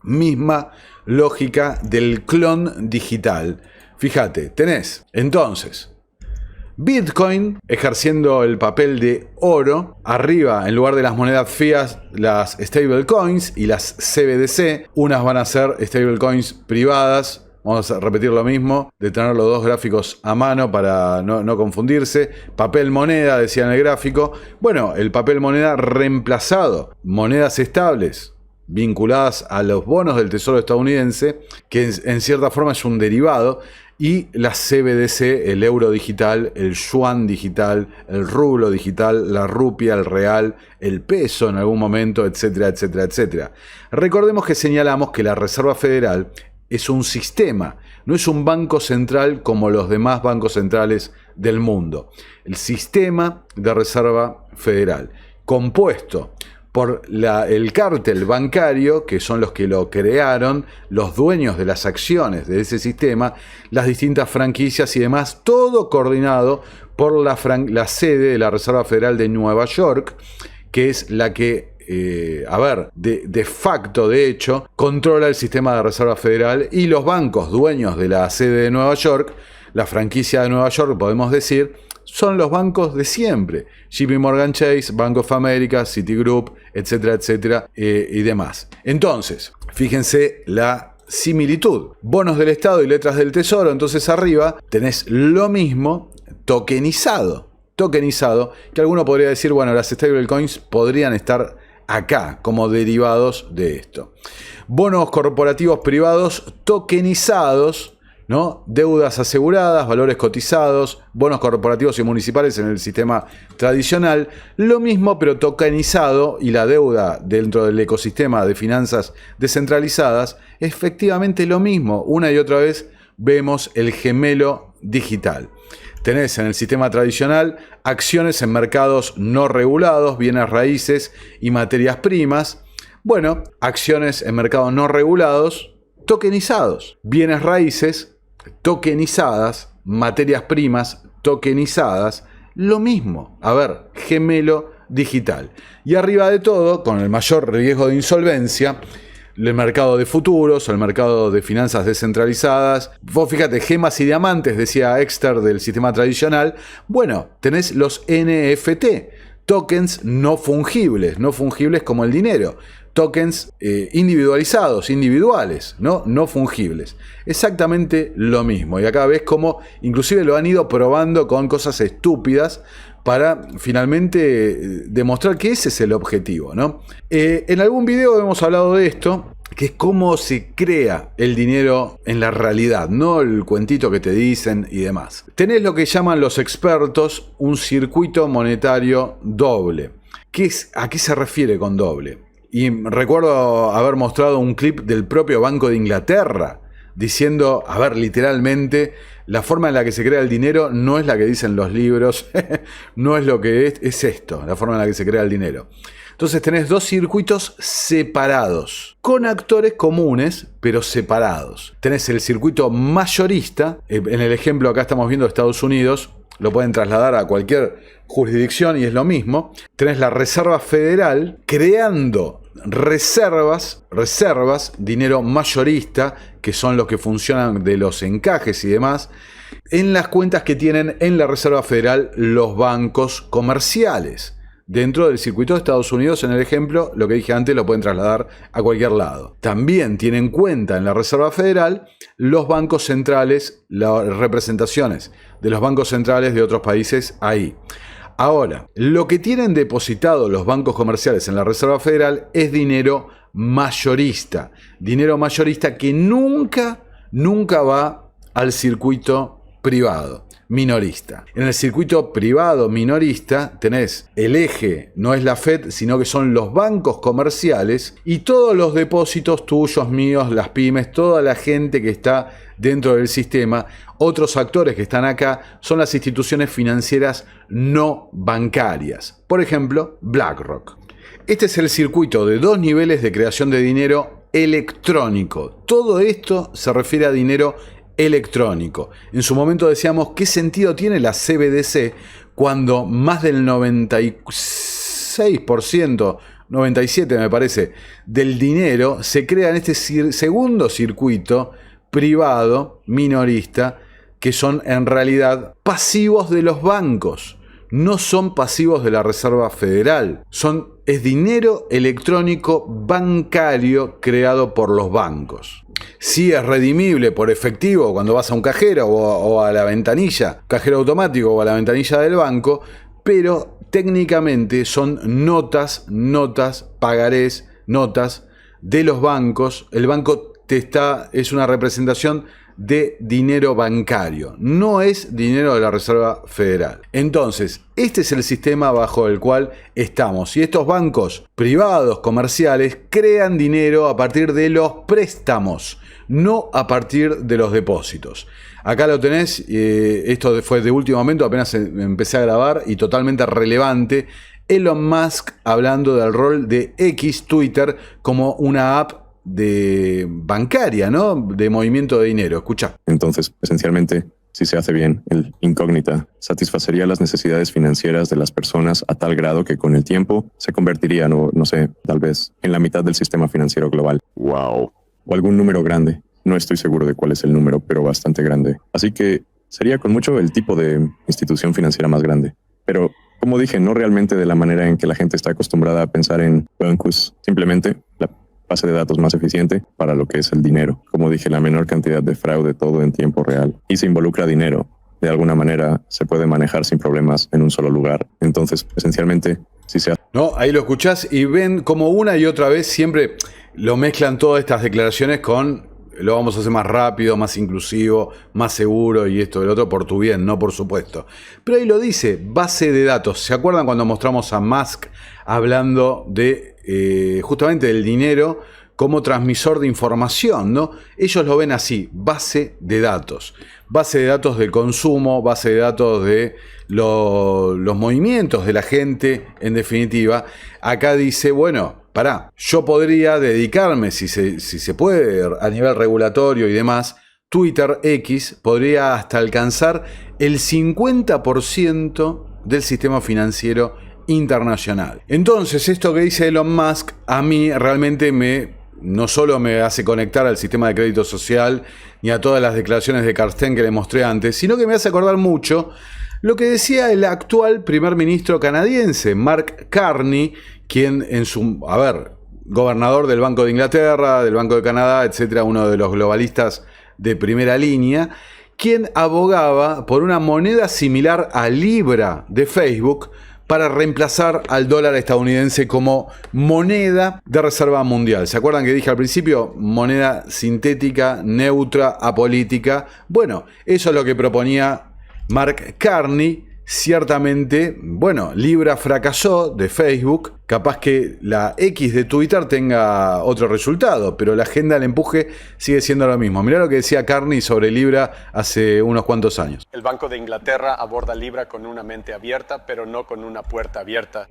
del clon digital. Fíjate, tenés entonces Bitcoin ejerciendo el papel de oro. Arriba, en lugar de las monedas fiat, las stablecoins y las CBDC. Unas van a ser stablecoins privadas. Vamos a repetir lo mismo, de tener los dos gráficos a mano para no confundirse. Papel moneda, decía en el gráfico. Bueno, el papel moneda reemplazado. Monedas estables vinculadas a los bonos del Tesoro estadounidense, que en cierta forma es un derivado. Y las CBDC, el euro digital, el yuan digital, el rublo digital, la rupia, el real, el peso en algún momento, etcétera, etcétera, etcétera. Recordemos que señalamos que la Reserva Federal es un sistema, no es un banco central como los demás bancos centrales del mundo. El sistema de Reserva Federal, compuesto por el cártel bancario, que son los que lo crearon, los dueños de las acciones de ese sistema, las distintas franquicias y demás, todo coordinado por la sede de la Reserva Federal de Nueva York, que es la que, de facto, de hecho, controla el sistema de Reserva Federal, y los bancos dueños de la sede de Nueva York, la franquicia de Nueva York, podemos decir, son los bancos de siempre. JP Morgan Chase, Bank of America, Citigroup, etcétera, etcétera, y demás. Entonces, fíjense la similitud. Bonos del Estado y letras del Tesoro. Entonces arriba tenés lo mismo tokenizado, que alguno podría decir, bueno, las stablecoins podrían estar acá como derivados de esto. Bonos corporativos privados tokenizados, ¿no? Deudas aseguradas, valores cotizados, bonos corporativos y municipales en el sistema tradicional, lo mismo pero tokenizado, y la deuda dentro del ecosistema de finanzas descentralizadas, efectivamente lo mismo. Una y otra vez vemos el gemelo digital. Tenés en el sistema tradicional acciones en mercados no regulados, bienes raíces y materias primas. Bueno, acciones en mercados no regulados, tokenizados, bienes raíces tokenizadas, materias primas tokenizadas, lo mismo. A ver, gemelo digital. Y arriba de todo, con el mayor riesgo de insolvencia, el mercado de futuros, el mercado de finanzas descentralizadas. Vos fíjate, gemas y diamantes, decía Exter del sistema tradicional. Bueno, tenés los NFT, tokens no fungibles como el dinero. Tokens individualizados, individuales, no fungibles. Exactamente lo mismo. Y acá ves cómo inclusive lo han ido probando con cosas estúpidas para finalmente demostrar que ese es el objetivo, ¿no? En algún video hemos hablado de esto, que es cómo se crea el dinero en la realidad, no el cuentito que te dicen y demás. Tenés lo que llaman los expertos un circuito monetario doble. ¿A qué se refiere con doble? Y recuerdo haber mostrado un clip del propio Banco de Inglaterra diciendo, literalmente, la forma en la que se crea el dinero no es la que dicen los libros, no es lo que es esto, la forma en la que se crea el dinero. Entonces tenés dos circuitos separados, con actores comunes, pero separados. Tenés el circuito mayorista, en el ejemplo acá estamos viendo Estados Unidos, lo pueden trasladar a cualquier jurisdicción y es lo mismo. Tenés la Reserva Federal creando reservas, dinero mayorista, que son los que funcionan de los encajes y demás, en las cuentas que tienen en la Reserva Federal los bancos comerciales. Dentro del circuito de Estados Unidos, en el ejemplo, lo que dije antes lo pueden trasladar a cualquier lado. También tienen cuenta en la Reserva Federal los bancos centrales, las representaciones de los bancos centrales de otros países ahí. Ahora, lo que tienen depositado los bancos comerciales en la Reserva Federal es dinero mayorista que nunca va al circuito privado, minorista. En el circuito privado minorista tenés el eje, no es la Fed, sino que son los bancos comerciales y todos los depósitos tuyos, míos, las pymes, toda la gente que está dentro del sistema. Otros actores que están acá son las instituciones financieras no bancarias. Por ejemplo, BlackRock. Este es el circuito de dos niveles de creación de dinero electrónico. Todo esto se refiere a dinero electrónico. En su momento decíamos, ¿qué sentido tiene la CBDC cuando más del 96%, 97% me parece, del dinero se crea en este segundo circuito privado, minorista, que son en realidad pasivos de los bancos. No son pasivos de la Reserva Federal. Es dinero electrónico bancario creado por los bancos. Sí es redimible por efectivo cuando vas a un cajero o a la ventanilla, cajero automático o a la ventanilla del banco, pero técnicamente son notas, pagarés, notas de los bancos. El banco es una representación de dinero bancario, no es dinero de la Reserva Federal. Entonces, este es el sistema bajo el cual estamos. Y estos bancos privados, comerciales, crean dinero a partir de los préstamos, no a partir de los depósitos. Acá lo tenés, esto fue de último momento, apenas empecé a grabar y totalmente relevante. Elon Musk hablando del rol de X, Twitter, como una app de bancaria, ¿no? De movimiento de dinero. Escucha. Entonces, esencialmente, si se hace bien, el incógnita satisfacería las necesidades financieras de las personas a tal grado que con el tiempo se convertiría, no sé, tal vez en la mitad del sistema financiero global. ¡Wow! O algún número grande. No estoy seguro de cuál es el número, pero bastante grande. Así que sería con mucho el tipo de institución financiera más grande. Pero, como dije, no realmente de la manera en que la gente está acostumbrada a pensar en bancos. Simplemente la base de datos más eficiente para lo que es el dinero. Como dije, la menor cantidad de fraude, todo en tiempo real. Y se involucra dinero. De alguna manera se puede manejar sin problemas en un solo lugar. Entonces, esencialmente, si se hace... No, ahí lo escuchás y ven como una y otra vez siempre lo mezclan todas estas declaraciones con lo vamos a hacer más rápido, más inclusivo, más seguro y esto y lo otro por tu bien, no por supuesto. Pero ahí lo dice, base de datos. ¿Se acuerdan cuando mostramos a Musk hablando de justamente del dinero como transmisor de información, ¿no? Ellos lo ven así, base de datos. Base de datos del consumo, base de datos de los movimientos de la gente, en definitiva. Acá dice, bueno, yo podría dedicarme, si se puede, a nivel regulatorio y demás, Twitter X podría hasta alcanzar el 50% del sistema financiero internacional. Entonces, esto que dice Elon Musk, a mí realmente no solo me hace conectar al sistema de crédito social ni a todas las declaraciones de Carsten que le mostré antes, sino que me hace acordar mucho lo que decía el actual primer ministro canadiense, Mark Carney, quien gobernador del Banco de Inglaterra, del Banco de Canadá, etcétera, uno de los globalistas de primera línea, quien abogaba por una moneda similar a Libra de Facebook para reemplazar al dólar estadounidense como moneda de reserva mundial. ¿Se acuerdan que dije al principio? Moneda sintética, neutra, apolítica. Bueno, eso es lo que proponía Mark Carney. Ciertamente, Libra fracasó de Facebook, capaz que la X de Twitter tenga otro resultado, pero la agenda del empuje sigue siendo lo mismo. Mirá lo que decía Carney sobre Libra hace unos cuantos años. El Banco de Inglaterra aborda Libra con una mente abierta, pero no con una puerta abierta.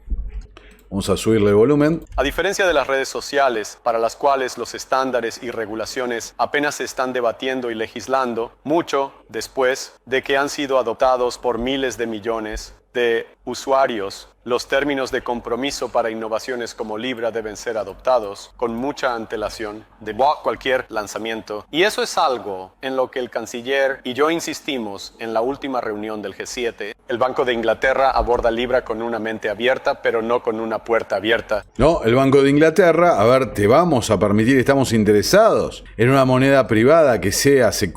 Vamos a subirle el volumen. A diferencia de las redes sociales, para las cuales los estándares y regulaciones apenas se están debatiendo y legislando, mucho después de que han sido adoptados por miles de millones de usuarios, los términos de compromiso para innovaciones como Libra deben ser adoptados con mucha antelación de cualquier lanzamiento. Y eso es algo en lo que el canciller y yo insistimos en la última reunión del G7. El Banco de Inglaterra aborda Libra con una mente abierta, pero no con una puerta abierta. No, el Banco de Inglaterra, te vamos a permitir, estamos interesados en una moneda privada que se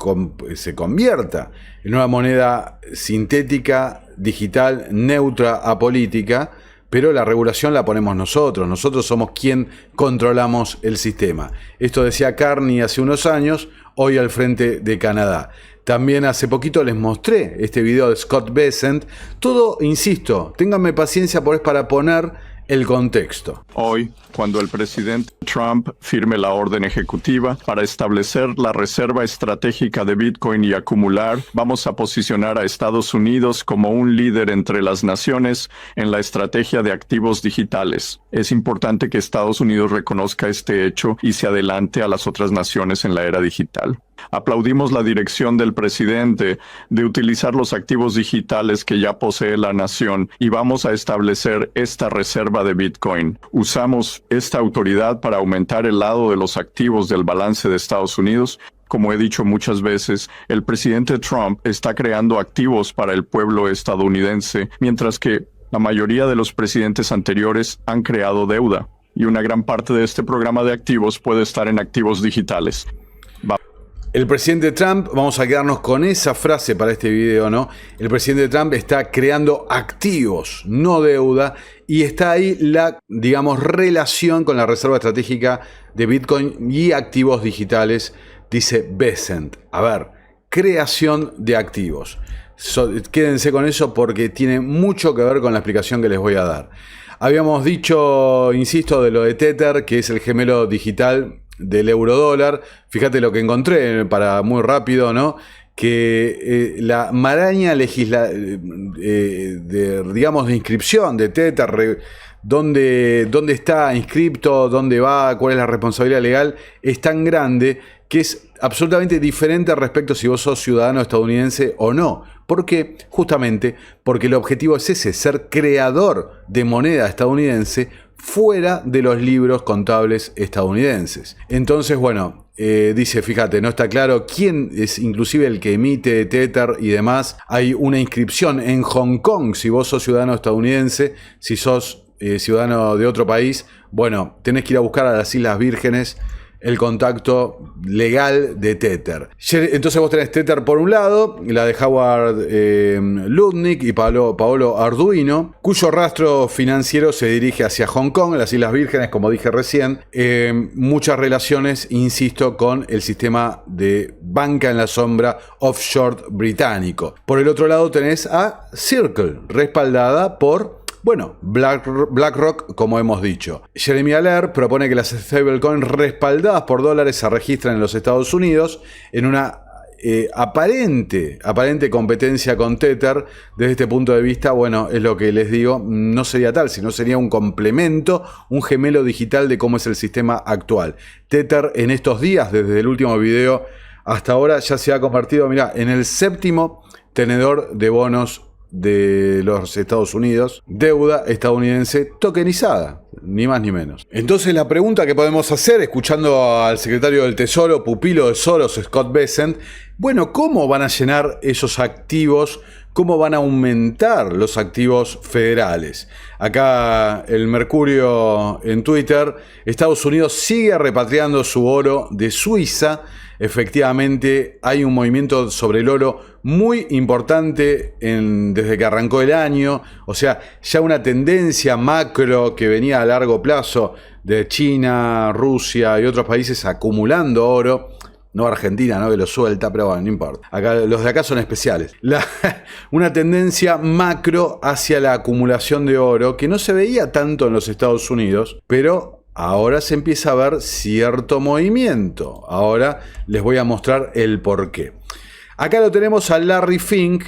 convierta en una moneda sintética, digital, neutra, apolítica, pero la regulación la ponemos nosotros. Nosotros somos quien controlamos el sistema. Esto decía Carney hace unos años, hoy al frente de Canadá. También hace poquito les mostré este video de Scott Bessent. Todo, insisto, ténganme paciencia para poner el contexto. Hoy, cuando el presidente Trump firme la orden ejecutiva para establecer la reserva estratégica de Bitcoin y acumular, vamos a posicionar a Estados Unidos como un líder entre las naciones en la estrategia de activos digitales. Es importante que Estados Unidos reconozca este hecho y se adelante a las otras naciones en la era digital. Aplaudimos la dirección del presidente de utilizar los activos digitales que ya posee la nación y vamos a establecer esta reserva de Bitcoin. Usamos esta autoridad para aumentar el lado de los activos del balance de Estados Unidos Como he dicho muchas veces, el presidente Trump está creando activos para el pueblo estadounidense, mientras que la mayoría de los presidentes anteriores han creado deuda. Y una gran parte de este programa de activos puede estar en activos digitales. El presidente Trump, vamos a quedarnos con esa frase para este video, ¿no? El presidente Trump está creando activos, no deuda, y está ahí la, digamos, relación con la reserva estratégica de Bitcoin y activos digitales, dice Bessent. A ver, creación de activos. Quédense con eso porque tiene mucho que ver con la explicación que les voy a dar. Habíamos dicho, insisto, de lo de Tether, que es el gemelo digital del eurodólar. Fíjate lo que encontré, para muy rápido, ¿no? Que la maraña digamos, de inscripción de Tether, dónde está inscripto, dónde va, cuál es la responsabilidad legal, es tan grande que es absolutamente diferente respecto si vos sos ciudadano estadounidense o no. ¿Por qué? Justamente porque el objetivo es ese, ser creador de moneda estadounidense fuera de los libros contables estadounidenses. Entonces, bueno, dice, fíjate, no está claro quién es inclusive el que emite Tether y demás. Hay una inscripción en Hong Kong si vos sos ciudadano estadounidense. Si sos ciudadano de otro país, bueno, tenés que ir a buscar a las Islas Vírgenes el contacto legal de Tether. Entonces vos tenés Tether por un lado, la de Howard Lutnick y Paolo Arduino, cuyo rastro financiero se dirige hacia Hong Kong, las Islas Vírgenes, como dije recién. Muchas relaciones, insisto, con el sistema de banca en la sombra offshore británico. Por el otro lado tenés a Circle, respaldada por, bueno, BlackRock, como hemos dicho. Jeremy Allaire propone que las stablecoins respaldadas por dólares se registren en los Estados Unidos en una aparente competencia con Tether. Desde este punto de vista, bueno, es lo que les digo, no sería tal, sino sería un complemento, un gemelo digital de cómo es el sistema actual. Tether en estos días, desde el último video hasta ahora, ya se ha convertido, mirá, en el 7º tenedor de bonos de los Estados Unidos, deuda estadounidense tokenizada, ni más ni menos. Entonces la pregunta que podemos hacer, escuchando al secretario del Tesoro, pupilo de Soros, Scott Bessent, bueno, ¿cómo van a llenar esos activos? ¿Cómo van a aumentar los activos federales? Acá el Mercurio en Twitter, Estados Unidos sigue repatriando su oro de Suiza. Efectivamente, hay un movimiento sobre el oro muy importante desde que arrancó el año. O sea, ya una tendencia macro que venía a largo plazo de China, Rusia y otros países acumulando oro. No Argentina, ¿no? Que lo suelta, pero bueno, no importa. Acá, los de acá son especiales. Una tendencia macro hacia la acumulación de oro que no se veía tanto en los Estados Unidos, pero ahora se empieza a ver cierto movimiento. Ahora les voy a mostrar el porqué. Acá lo tenemos a Larry Fink,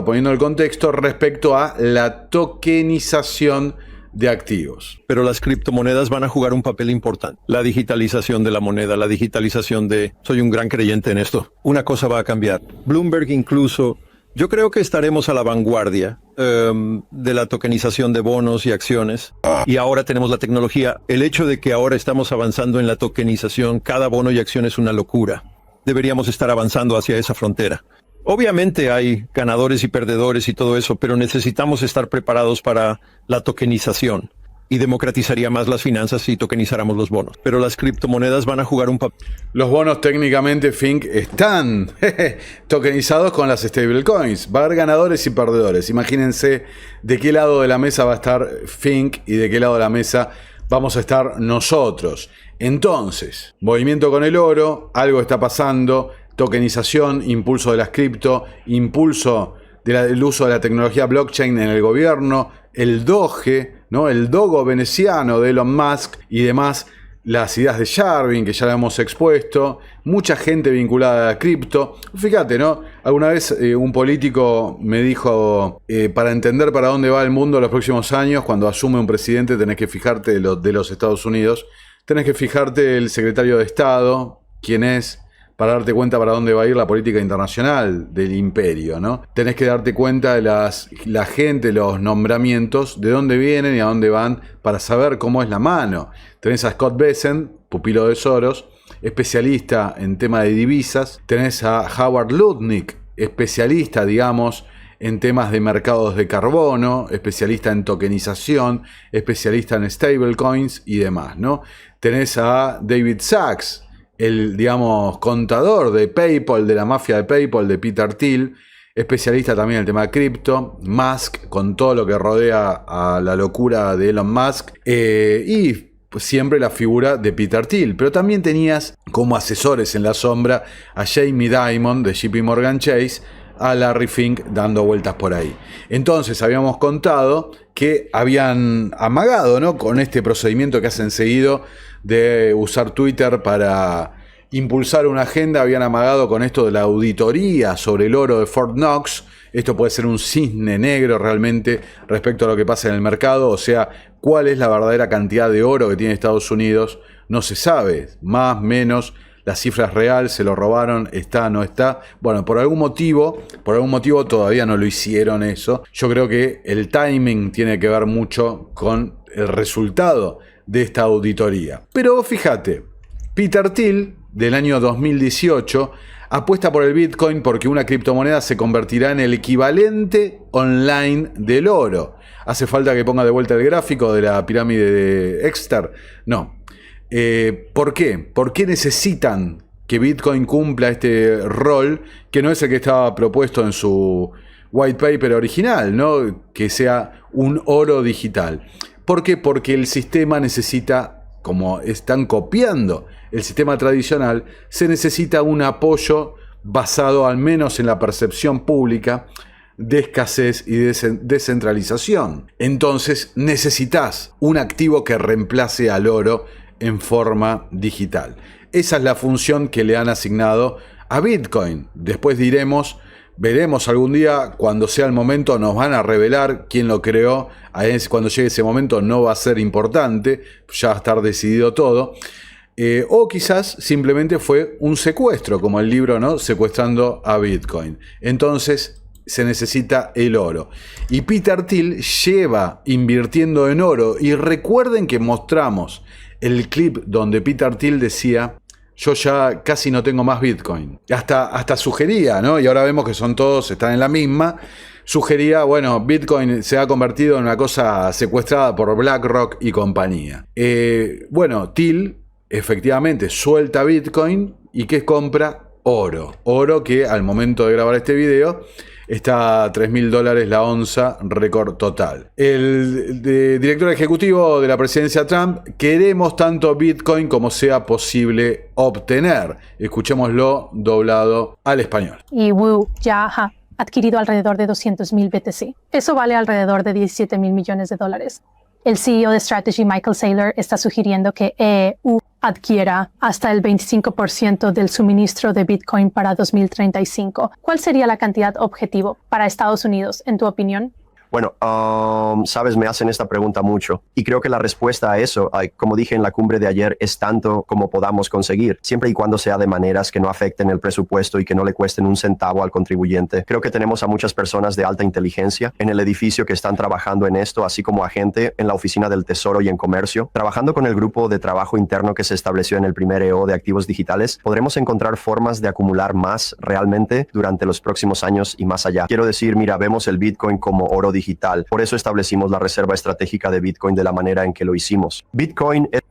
poniendo el contexto respecto a la tokenización de activos. Pero las criptomonedas van a jugar un papel importante. La digitalización de la moneda, la digitalización soy un gran creyente en esto. Una cosa va a cambiar. Bloomberg incluso, yo creo que estaremos a la vanguardia de la tokenización de bonos y acciones. Y ahora tenemos la tecnología. El hecho de que ahora estamos avanzando en la tokenización, cada bono y acción es una locura. Deberíamos estar avanzando hacia esa frontera. Obviamente hay ganadores y perdedores y todo eso, pero necesitamos estar preparados para la tokenización. Y democratizaría más las finanzas si tokenizáramos los bonos. Pero las criptomonedas van a jugar un papel. Los bonos técnicamente, Fink, están tokenizados con las stablecoins. Va a haber ganadores y perdedores. Imagínense de qué lado de la mesa va a estar Fink y de qué lado de la mesa vamos a estar nosotros. Entonces, movimiento con el oro, algo está pasando. Tokenización, impulso de las cripto, impulso del uso de la tecnología blockchain en el gobierno, el Doge, ¿no? El Dogo veneciano de Elon Musk y demás, las ideas de Sharvin, que ya la hemos expuesto, mucha gente vinculada a la cripto. Fíjate, ¿no? Alguna vez un político me dijo, para entender para dónde va el mundo en los próximos años, cuando asume un presidente tenés que fijarte de los Estados Unidos, tenés que fijarte el secretario de Estado, quién es, para darte cuenta para dónde va a ir la política internacional del imperio, ¿no? Tenés que darte cuenta de la gente, los nombramientos, de dónde vienen y a dónde van, para saber cómo es la mano. Tenés a Scott Bessent, pupilo de Soros, especialista en tema de divisas. Tenés a Howard Lutnick, especialista, digamos, en temas de mercados de carbono, especialista en tokenización, especialista en stablecoins y demás, ¿no? Tenés a David Sachs, el, digamos, contador de PayPal, de la mafia de PayPal, de Peter Thiel, especialista también en el tema de cripto. Musk, con todo lo que rodea a la locura de Elon Musk, y pues siempre la figura de Peter Thiel. Pero también tenías como asesores en la sombra a Jamie Dimon de JP Morgan Chase, a Larry Fink dando vueltas por ahí. Entonces habíamos contado que habían amagado, ¿no?, con este procedimiento que hacen seguido de usar Twitter para impulsar una agenda. Habían amagado con esto de la auditoría sobre el oro de Fort Knox. Esto puede ser un cisne negro realmente respecto a lo que pasa en el mercado. O sea, cuál es la verdadera cantidad de oro que tiene Estados Unidos no se sabe, más, menos. La cifra es real, se lo robaron, está, no está. Bueno, por algún motivo todavía no lo hicieron eso. Yo creo que el timing tiene que ver mucho con el resultado de esta auditoría. Pero fíjate, Peter Thiel, del año 2018, apuesta por el Bitcoin porque una criptomoneda se convertirá en el equivalente online del oro. ¿Hace falta que ponga de vuelta el gráfico de la pirámide de Exter? No. ¿Por qué? ¿Por qué necesitan que Bitcoin cumpla este rol que no es el que estaba propuesto en su white paper original, ¿no?, que sea un oro digital? ¿Por qué? Porque el sistema necesita, como están copiando el sistema tradicional, se necesita un apoyo basado al menos en la percepción pública de escasez y de descentralización. Entonces necesitas un activo que reemplace al oro en forma digital. Esa es la función que le han asignado a Bitcoin. Después veremos algún día, cuando sea el momento, nos van a revelar quién lo creó. Cuando llegue ese momento no va a ser importante, ya va a estar decidido todo. O quizás simplemente fue un secuestro, como el libro, ¿no?, Secuestrando a Bitcoin. Entonces se necesita el oro. Y Peter Thiel lleva invirtiendo en oro. Y recuerden que mostramos el clip donde Peter Thiel decía: yo ya casi no tengo más Bitcoin. Hasta sugería, ¿no?, y ahora vemos que están en la misma. Sugería, bueno, Bitcoin se ha convertido en una cosa secuestrada por BlackRock y compañía. Bueno, Thiel efectivamente suelta Bitcoin y ¿qué compra? Oro. Oro que al momento de grabar este video está a $3.000 la onza, récord total. El director ejecutivo de la presidencia Trump: queremos tanto Bitcoin como sea posible obtener. Escuchémoslo doblado al español. Y Wu ya ha adquirido alrededor de 200.000 BTC. Eso vale alrededor de $17.000 millones. El CEO de Strategy, Michael Saylor, está sugiriendo que EU adquiera hasta el 25% del suministro de Bitcoin para 2035. ¿Cuál sería la cantidad objetivo para Estados Unidos, en tu opinión? Bueno, sabes, me hacen esta pregunta mucho y creo que la respuesta a eso, como dije en la cumbre de ayer, es tanto como podamos conseguir, siempre y cuando sea de maneras que no afecten el presupuesto y que no le cuesten un centavo al contribuyente. Creo que tenemos a muchas personas de alta inteligencia en el edificio que están trabajando en esto, así como a gente en la oficina del Tesoro y en Comercio. Trabajando con el grupo de trabajo interno que se estableció en el primer EO de activos digitales, podremos encontrar formas de acumular más realmente durante los próximos años y más allá. Quiero decir, mira, vemos el Bitcoin como oro digital. Por eso establecimos la reserva estratégica de Bitcoin de la manera en que lo hicimos. Bitcoin es...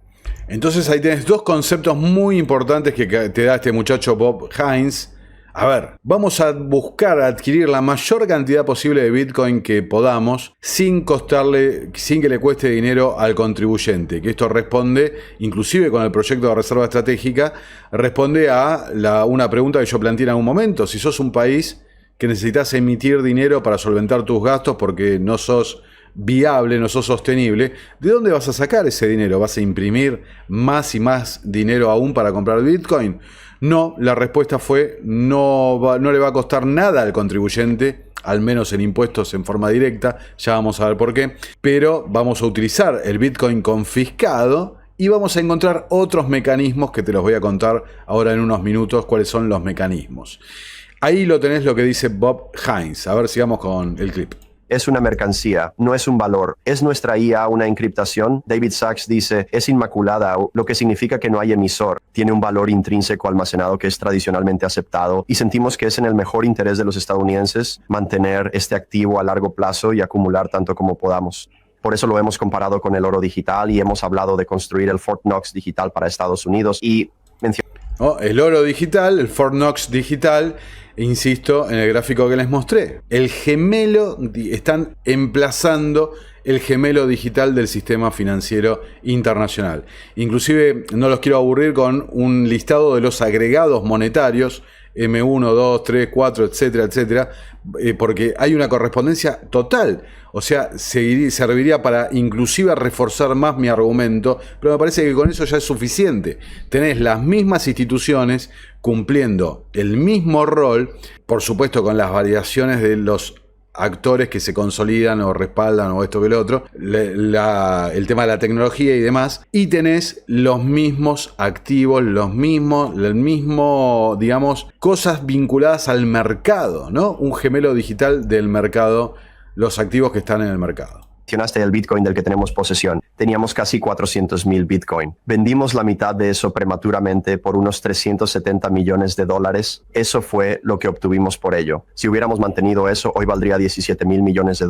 Entonces ahí tenés dos conceptos muy importantes que te da este muchacho Bob Hines. A ver, vamos a buscar adquirir la mayor cantidad posible de Bitcoin que podamos sin que le cueste dinero al contribuyente. Que esto responde, inclusive con el proyecto de reserva estratégica, responde a una pregunta que yo planteé en algún momento. Si sos un país que necesitas emitir dinero para solventar tus gastos porque no sos viable, no sos sostenible, ¿de dónde vas a sacar ese dinero? ¿Vas a imprimir más y más dinero aún para comprar Bitcoin? No, la respuesta fue no le va a costar nada al contribuyente, al menos en impuestos en forma directa, ya vamos a ver por qué, pero vamos a utilizar el Bitcoin confiscado y vamos a encontrar otros mecanismos que te los voy a contar ahora en unos minutos cuáles son los mecanismos. Ahí lo tenés, lo que dice Bob Hines. A ver, sigamos con el clip. Es una mercancía, no es un valor. ¿Es nuestra IA una encriptación? David Sachs dice, es inmaculada, lo que significa que no hay emisor. Tiene un valor intrínseco almacenado que es tradicionalmente aceptado y sentimos que es en el mejor interés de los estadounidenses mantener este activo a largo plazo y acumular tanto como podamos. Por eso lo hemos comparado con el oro digital y hemos hablado de construir el Fort Knox digital para Estados Unidos y el oro digital, el Fort Knox digital, insisto en el gráfico que les mostré. El gemelo, están emplazando el gemelo digital del sistema financiero internacional. Inclusive no los quiero aburrir con un listado de los agregados monetarios, M1, 2, 3, 4, etcétera, etcétera, porque hay una correspondencia total. O sea, serviría para inclusive reforzar más mi argumento, pero me parece que con eso ya es suficiente. Tenés las mismas instituciones cumpliendo el mismo rol, por supuesto con las variaciones de los actores que se consolidan o respaldan o esto que lo otro, el tema de la tecnología y demás, y tenés los mismos activos, el mismo, digamos, cosas vinculadas al mercado, ¿no? Un gemelo digital del mercado, los activos que están en el mercado. Mencionaste el Bitcoin del que tenemos posesión. Teníamos casi 400,000 Bitcoin. Vendimos la mitad de eso prematuramente por unos $370 millones. Eso fue lo que obtuvimos por ello. Si hubiéramos mantenido eso, hoy valdría $17,000 millones.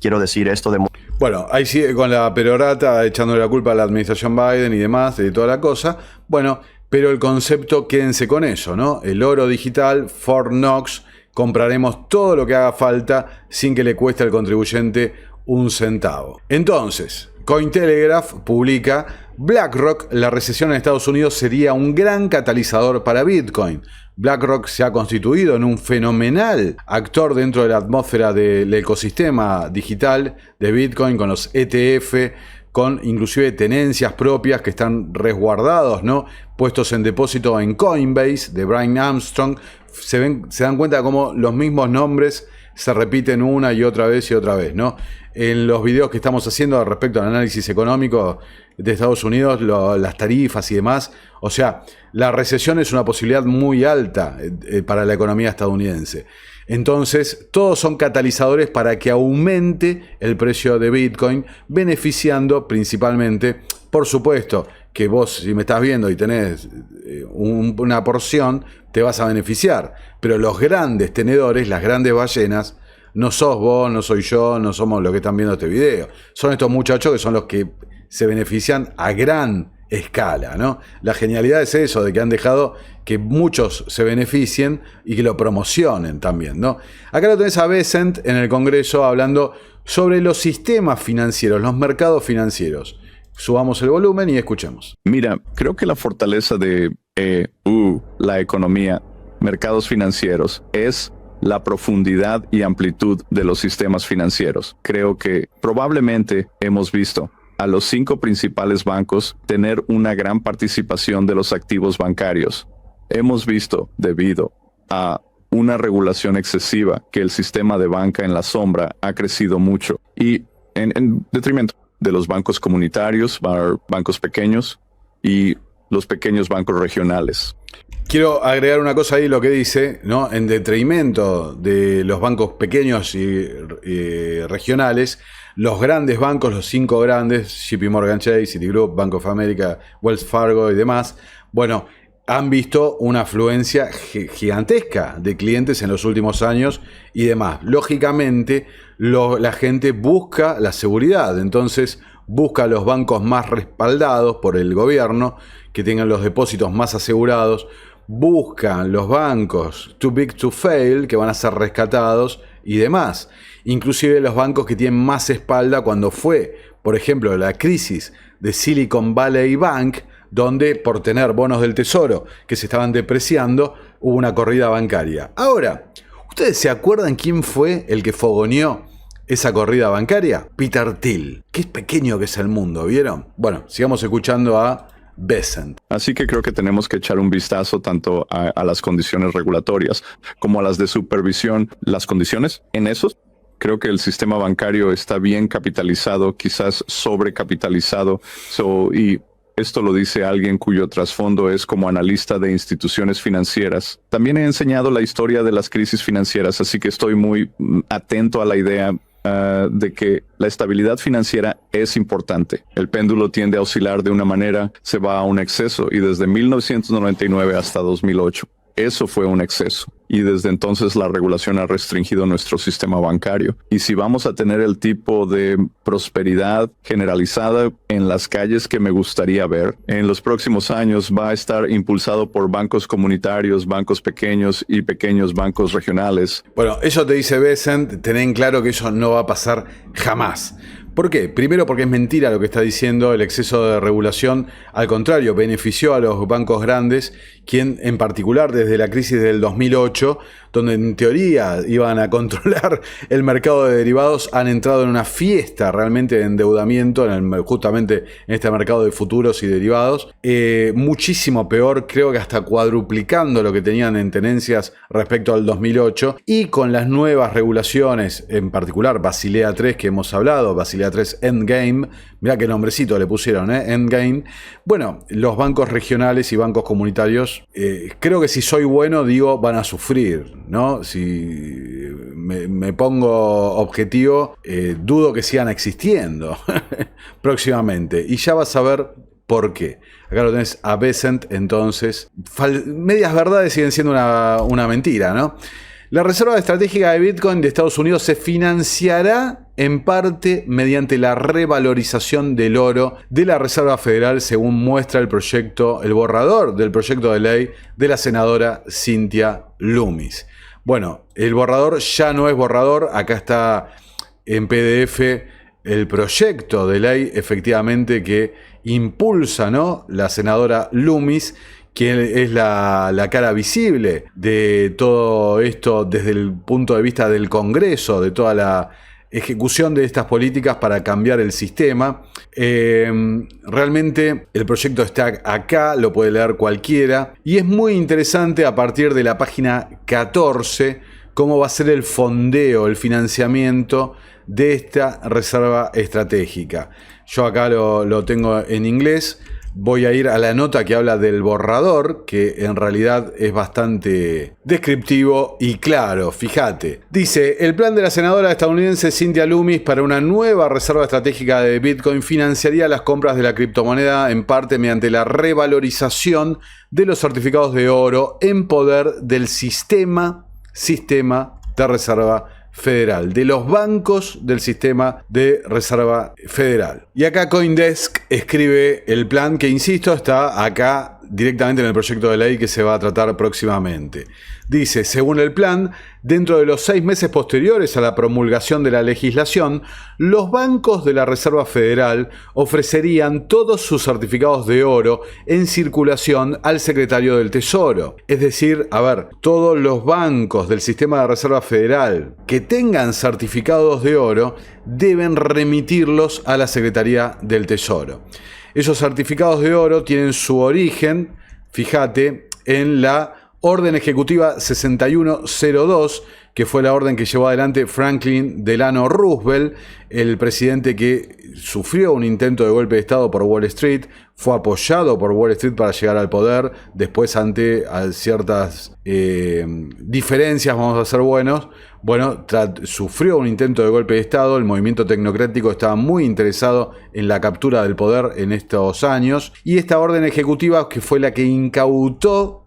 Quiero decir esto de... Bueno, ahí sigue con la perorata echándole la culpa a la administración Biden y demás, de toda la cosa. Bueno, pero el concepto, quédense con eso, ¿no? El oro digital, Fort Knox, compraremos todo lo que haga falta sin que le cueste al contribuyente un centavo. Entonces, Cointelegraph publica: BlackRock, la recesión en Estados Unidos sería un gran catalizador para Bitcoin. BlackRock se ha constituido en un fenomenal actor dentro de la atmósfera del ecosistema digital de Bitcoin, con los ETF, con inclusive tenencias propias que están resguardados, ¿no? Puestos en depósito en Coinbase, de Brian Armstrong. Se dan cuenta cómo los mismos nombres se repiten una y otra vez, ¿no? En los videos que estamos haciendo respecto al análisis económico de Estados Unidos, las tarifas y demás, o sea, la recesión es una posibilidad muy alta para la economía estadounidense. Entonces, todos son catalizadores para que aumente el precio de Bitcoin, beneficiando principalmente, por supuesto, que vos, si me estás viendo y tenés una porción, te vas a beneficiar. Pero los grandes tenedores, las grandes ballenas, no sos vos, no soy yo, no somos los que están viendo este video. Son estos muchachos que son los que se benefician a gran escala, ¿no? La genialidad es eso, de que han dejado que muchos se beneficien y que lo promocionen también, ¿no? Acá lo tenés a Bessent en el Congreso hablando sobre los sistemas financieros, los mercados financieros. Subamos el volumen y escuchemos. Mira, creo que la fortaleza de la economía, mercados financieros, es la profundidad y amplitud de los sistemas financieros. Creo que probablemente hemos visto a los 5 principales bancos tener una gran participación de los activos bancarios. Hemos visto, debido a una regulación excesiva, que el sistema de banca en la sombra ha crecido mucho y en detrimento de los bancos comunitarios, bancos pequeños y los pequeños bancos regionales. Quiero agregar una cosa ahí, lo que dice, ¿no? En detrimento de los bancos pequeños y regionales, los grandes bancos, los 5 grandes, JP Morgan Chase, Citigroup, Bank of America, Wells Fargo y demás, bueno, han visto una afluencia gigantesca de clientes en los últimos años y demás. Lógicamente, la gente busca la seguridad, entonces busca los bancos más respaldados por el gobierno, que tengan los depósitos más asegurados, buscan los bancos too big to fail, que van a ser rescatados y demás. Inclusive los bancos que tienen más espalda cuando fue, por ejemplo, la crisis de Silicon Valley Bank, donde por tener bonos del tesoro que se estaban depreciando, hubo una corrida bancaria. Ahora, ¿ustedes se acuerdan quién fue el que fogoneó esa corrida bancaria? Peter Thiel. Qué pequeño que es el mundo, ¿vieron? Bueno, sigamos escuchando a Bessent. Así que creo que tenemos que echar un vistazo tanto a las condiciones regulatorias como a las de supervisión. Las condiciones en esos, creo que el sistema bancario está bien capitalizado, quizás sobrecapitalizado, y esto lo dice alguien cuyo trasfondo es como analista de instituciones financieras. También he enseñado la historia de las crisis financieras, así que estoy muy atento a la idea de que la estabilidad financiera es importante. El péndulo tiende a oscilar de una manera, se va a un exceso, y desde 1999 hasta 2008, eso fue un exceso. Y desde entonces la regulación ha restringido nuestro sistema bancario. Y si vamos a tener el tipo de prosperidad generalizada en las calles que me gustaría ver, en los próximos años va a estar impulsado por bancos comunitarios, bancos pequeños y pequeños bancos regionales. Bueno, eso te dice Bessent, ten en claro que eso no va a pasar jamás. ¿Por qué? Primero porque es mentira lo que está diciendo, el exceso de regulación, al contrario, benefició a los bancos grandes, quien en particular desde la crisis del 2008, donde en teoría iban a controlar el mercado de derivados, han entrado en una fiesta realmente de endeudamiento justamente en este mercado de futuros y derivados, muchísimo peor, creo que hasta cuadruplicando lo que tenían en tenencias respecto al 2008, y con las nuevas regulaciones, en particular Basilea III que hemos hablado, Basilea III Endgame, mirá qué nombrecito le pusieron, Endgame. Bueno, los bancos regionales y bancos comunitarios, creo que si soy bueno, digo, van a sufrir, ¿no? Si me pongo objetivo, dudo que sigan existiendo próximamente. Y ya vas a ver por qué. Acá lo tenés a Bessent, entonces. Medias verdades siguen siendo una mentira, ¿no? La reserva estratégica de Bitcoin de Estados Unidos se financiará en parte mediante la revalorización del oro de la Reserva Federal, según muestra el borrador del proyecto de ley de la senadora Cynthia Lummis. Bueno, el borrador ya no es borrador, acá está en PDF el proyecto de ley efectivamente que impulsa, ¿no?, la senadora Lummis, que es la cara visible de todo esto desde el punto de vista del Congreso, de toda la ejecución de estas políticas para cambiar el sistema. Realmente el proyecto está acá, lo puede leer cualquiera, y es muy interesante a partir de la página 14 cómo va a ser el fondeo, el financiamiento de esta reserva estratégica. Yo acá lo tengo en inglés. Voy a ir a la nota que habla del borrador, que en realidad es bastante descriptivo y claro. Fíjate. Dice, el plan de la senadora estadounidense Cynthia Lummis para una nueva reserva estratégica de Bitcoin financiaría las compras de la criptomoneda en parte mediante la revalorización de los certificados de oro en poder del sistema de reserva federal, de los bancos del sistema de reserva federal. Y acá CoinDesk escribe el plan que, insisto, está acá directamente en el proyecto de ley que se va a tratar próximamente. Dice, según el plan, dentro de los 6 meses posteriores a la promulgación de la legislación, los bancos de la Reserva Federal ofrecerían todos sus certificados de oro en circulación al secretario del Tesoro. Es decir, todos los bancos del sistema de Reserva Federal que tengan certificados de oro deben remitirlos a la Secretaría del Tesoro. Esos certificados de oro tienen su origen, fíjate, en la Orden Ejecutiva 6102, que fue la orden que llevó adelante Franklin Delano Roosevelt, el presidente que sufrió un intento de golpe de Estado por Wall Street, fue apoyado por Wall Street para llegar al poder, después ante ciertas diferencias, vamos a ser buenos, sufrió un intento de golpe de Estado, el movimiento tecnocrático estaba muy interesado en la captura del poder en estos años, y esta orden ejecutiva, que fue la que incautó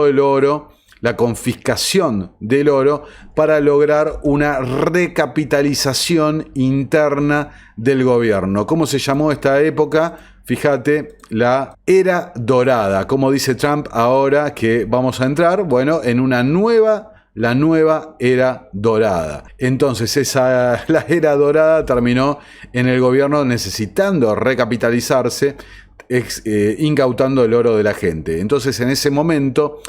el oro, la confiscación del oro, para lograr una recapitalización interna del gobierno. ¿Cómo se llamó esta época? Fíjate, la era dorada. Como dice Trump ahora que vamos a entrar, en la nueva era dorada. Entonces la era dorada terminó en el gobierno necesitando recapitalizarse, incautando el oro de la gente. Entonces en ese momento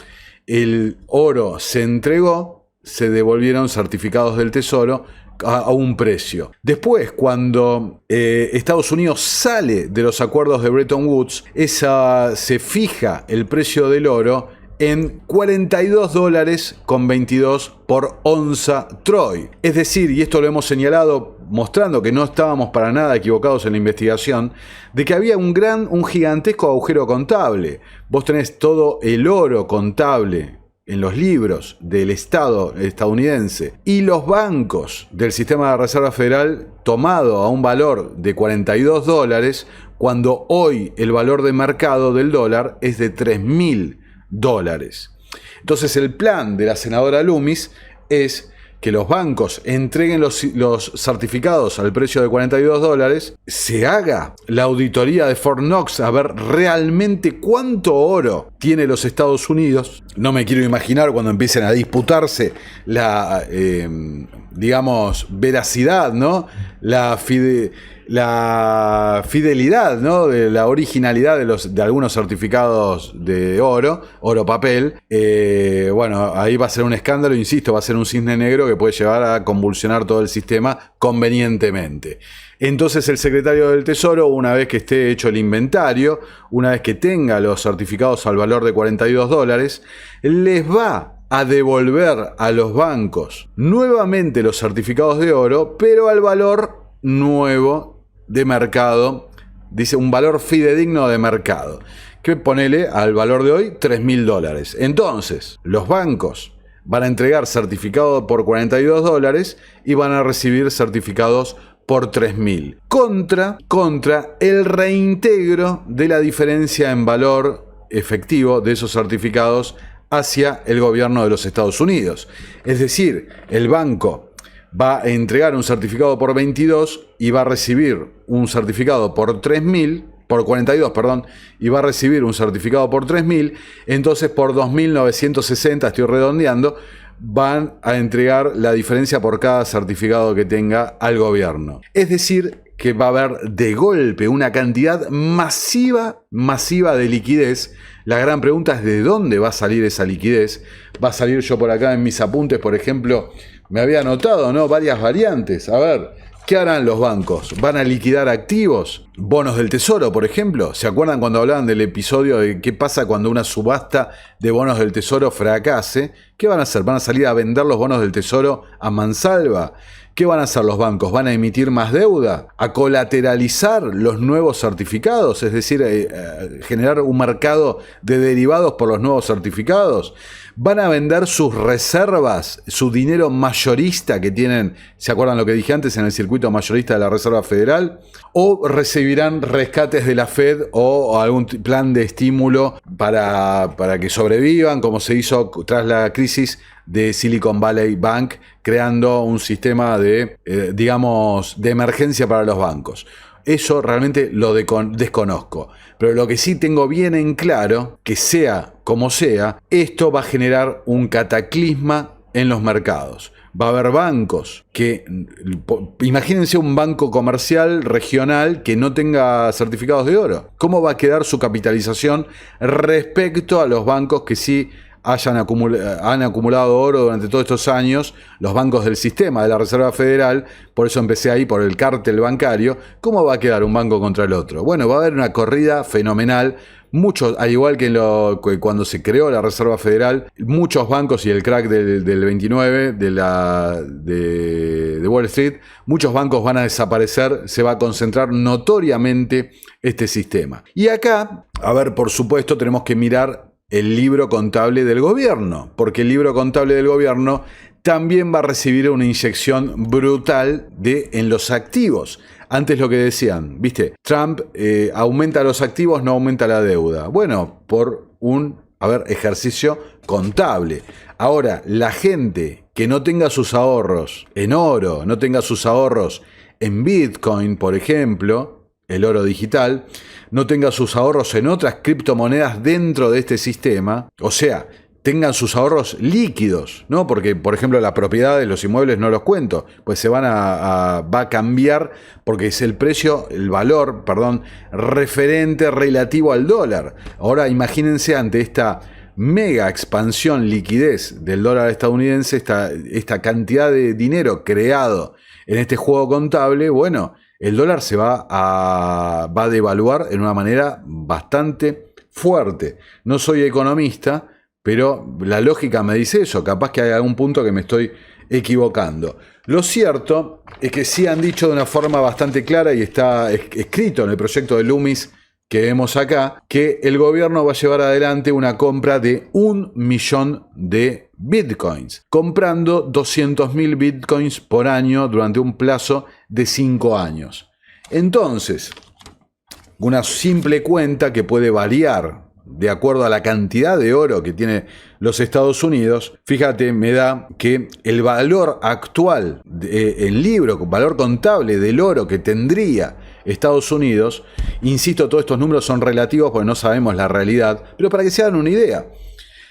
el oro se entregó, se devolvieron certificados del Tesoro a un precio. Después, cuando Estados Unidos sale de los acuerdos de Bretton Woods, se fija el precio del oro en $42.22 por onza Troy. Es decir, y esto lo hemos señalado mostrando que no estábamos para nada equivocados en la investigación, de que había un gigantesco agujero contable. Vos tenés todo el oro contable en los libros del Estado estadounidense y los bancos del sistema de la Reserva Federal tomado a un valor de $42, cuando hoy el valor de mercado del dólar es de $3.000. Entonces el plan de la senadora Loomis es que los bancos entreguen los certificados al precio de $42, se haga la auditoría de Fort Knox a ver realmente cuánto oro tiene los Estados Unidos. No me quiero imaginar cuando empiecen a disputarse la, digamos, veracidad, ¿no? La fidelidad, ¿no? De la originalidad de algunos certificados de oro papel. Bueno, ahí va a ser un escándalo, insisto, va a ser un cisne negro que puede llevar a convulsionar todo el sistema convenientemente. Entonces el secretario del Tesoro, una vez que esté hecho el inventario, una vez que tenga los certificados al valor de $42, les va a devolver a los bancos nuevamente los certificados de oro, pero al valor nuevo de mercado, dice un valor fidedigno de mercado, que ponele al valor de hoy $3.000. Entonces, los bancos van a entregar certificado por $42 y van a recibir certificados por $3.000 contra el reintegro de la diferencia en valor efectivo de esos certificados hacia el gobierno de los Estados Unidos. Es decir, el banco va a entregar un certificado por 22 y va a recibir un certificado por 3.000, por 42, perdón, y va a recibir un certificado por 3.000, entonces por 2.960, estoy redondeando, van a entregar la diferencia por cada certificado que tenga al gobierno. Es decir, que va a haber de golpe una cantidad masiva de liquidez. La gran pregunta es de dónde va a salir esa liquidez. Va a salir, yo por acá en mis apuntes, por ejemplo, me había anotado, ¿no?, varias variantes. A ver, ¿qué harán los bancos? ¿Van a liquidar activos? Bonos del Tesoro, por ejemplo. ¿Se acuerdan cuando hablaban del episodio de qué pasa cuando una subasta de bonos del Tesoro fracase? ¿Qué van a hacer? ¿Van a salir a vender los bonos del Tesoro a mansalva? ¿Qué van a hacer los bancos? ¿Van a emitir más deuda? ¿A colateralizar los nuevos certificados? Es decir, generar un mercado de derivados por los nuevos certificados. ¿Van a vender sus reservas, su dinero mayorista que tienen, ¿se acuerdan lo que dije antes, en el circuito mayorista de la Reserva Federal? ¿O recibirán rescates de la Fed o algún plan de estímulo para que sobrevivan, como se hizo tras la crisis de Silicon Valley Bank, creando un sistema de, digamos, de emergencia para los bancos? Eso realmente lo desconozco. Pero lo que sí tengo bien en claro, que sea como sea, esto va a generar un cataclisma en los mercados. Va a haber bancos que, imagínense un banco comercial regional que no tenga certificados de oro. ¿Cómo va a quedar su capitalización respecto a los bancos que sí han acumulado oro durante todos estos años, los bancos del sistema de la Reserva Federal? Por eso empecé ahí, por el cártel bancario. ¿Cómo va a quedar un banco contra el otro? Bueno, va a haber una corrida fenomenal. Muchos, al igual que cuando se creó la Reserva Federal, muchos bancos y el crack del 29 de Wall Street, muchos bancos van a desaparecer, se va a concentrar notoriamente este sistema. Y acá, a ver, por supuesto, tenemos que mirar el libro contable del gobierno, porque el libro contable del gobierno también va a recibir una inyección brutal en los activos. Antes lo que decían, ¿viste? Trump aumenta los activos, no aumenta la deuda. Bueno, por un ejercicio contable. Ahora, la gente que no tenga sus ahorros en oro, no tenga sus ahorros en Bitcoin, por ejemplo, el oro digital, no tenga sus ahorros en otras criptomonedas dentro de este sistema, o sea, tengan sus ahorros líquidos, ¿no? Porque, por ejemplo, las propiedades, los inmuebles no los cuento, pues se va a cambiar porque es el precio, el valor, perdón, referente relativo al dólar. Ahora imagínense ante esta mega expansión, liquidez del dólar estadounidense, esta cantidad de dinero creado en este juego contable, bueno, el dólar se va a devaluar en una manera bastante fuerte. No soy economista, pero la lógica me dice eso. Capaz que hay algún punto que me estoy equivocando. Lo cierto es que sí han dicho de una forma bastante clara y está escrito en el proyecto de Loomis que vemos acá, que el gobierno va a llevar adelante una compra de 1 millón de bitcoins, comprando 200.000 bitcoins por año durante un plazo de 5 años. Entonces, una simple cuenta que puede variar de acuerdo a la cantidad de oro que tiene los Estados Unidos, fíjate, me da que el valor actual, el valor contable del oro que tendría Estados Unidos, insisto, todos estos números son relativos porque no sabemos la realidad, pero para que se hagan una idea,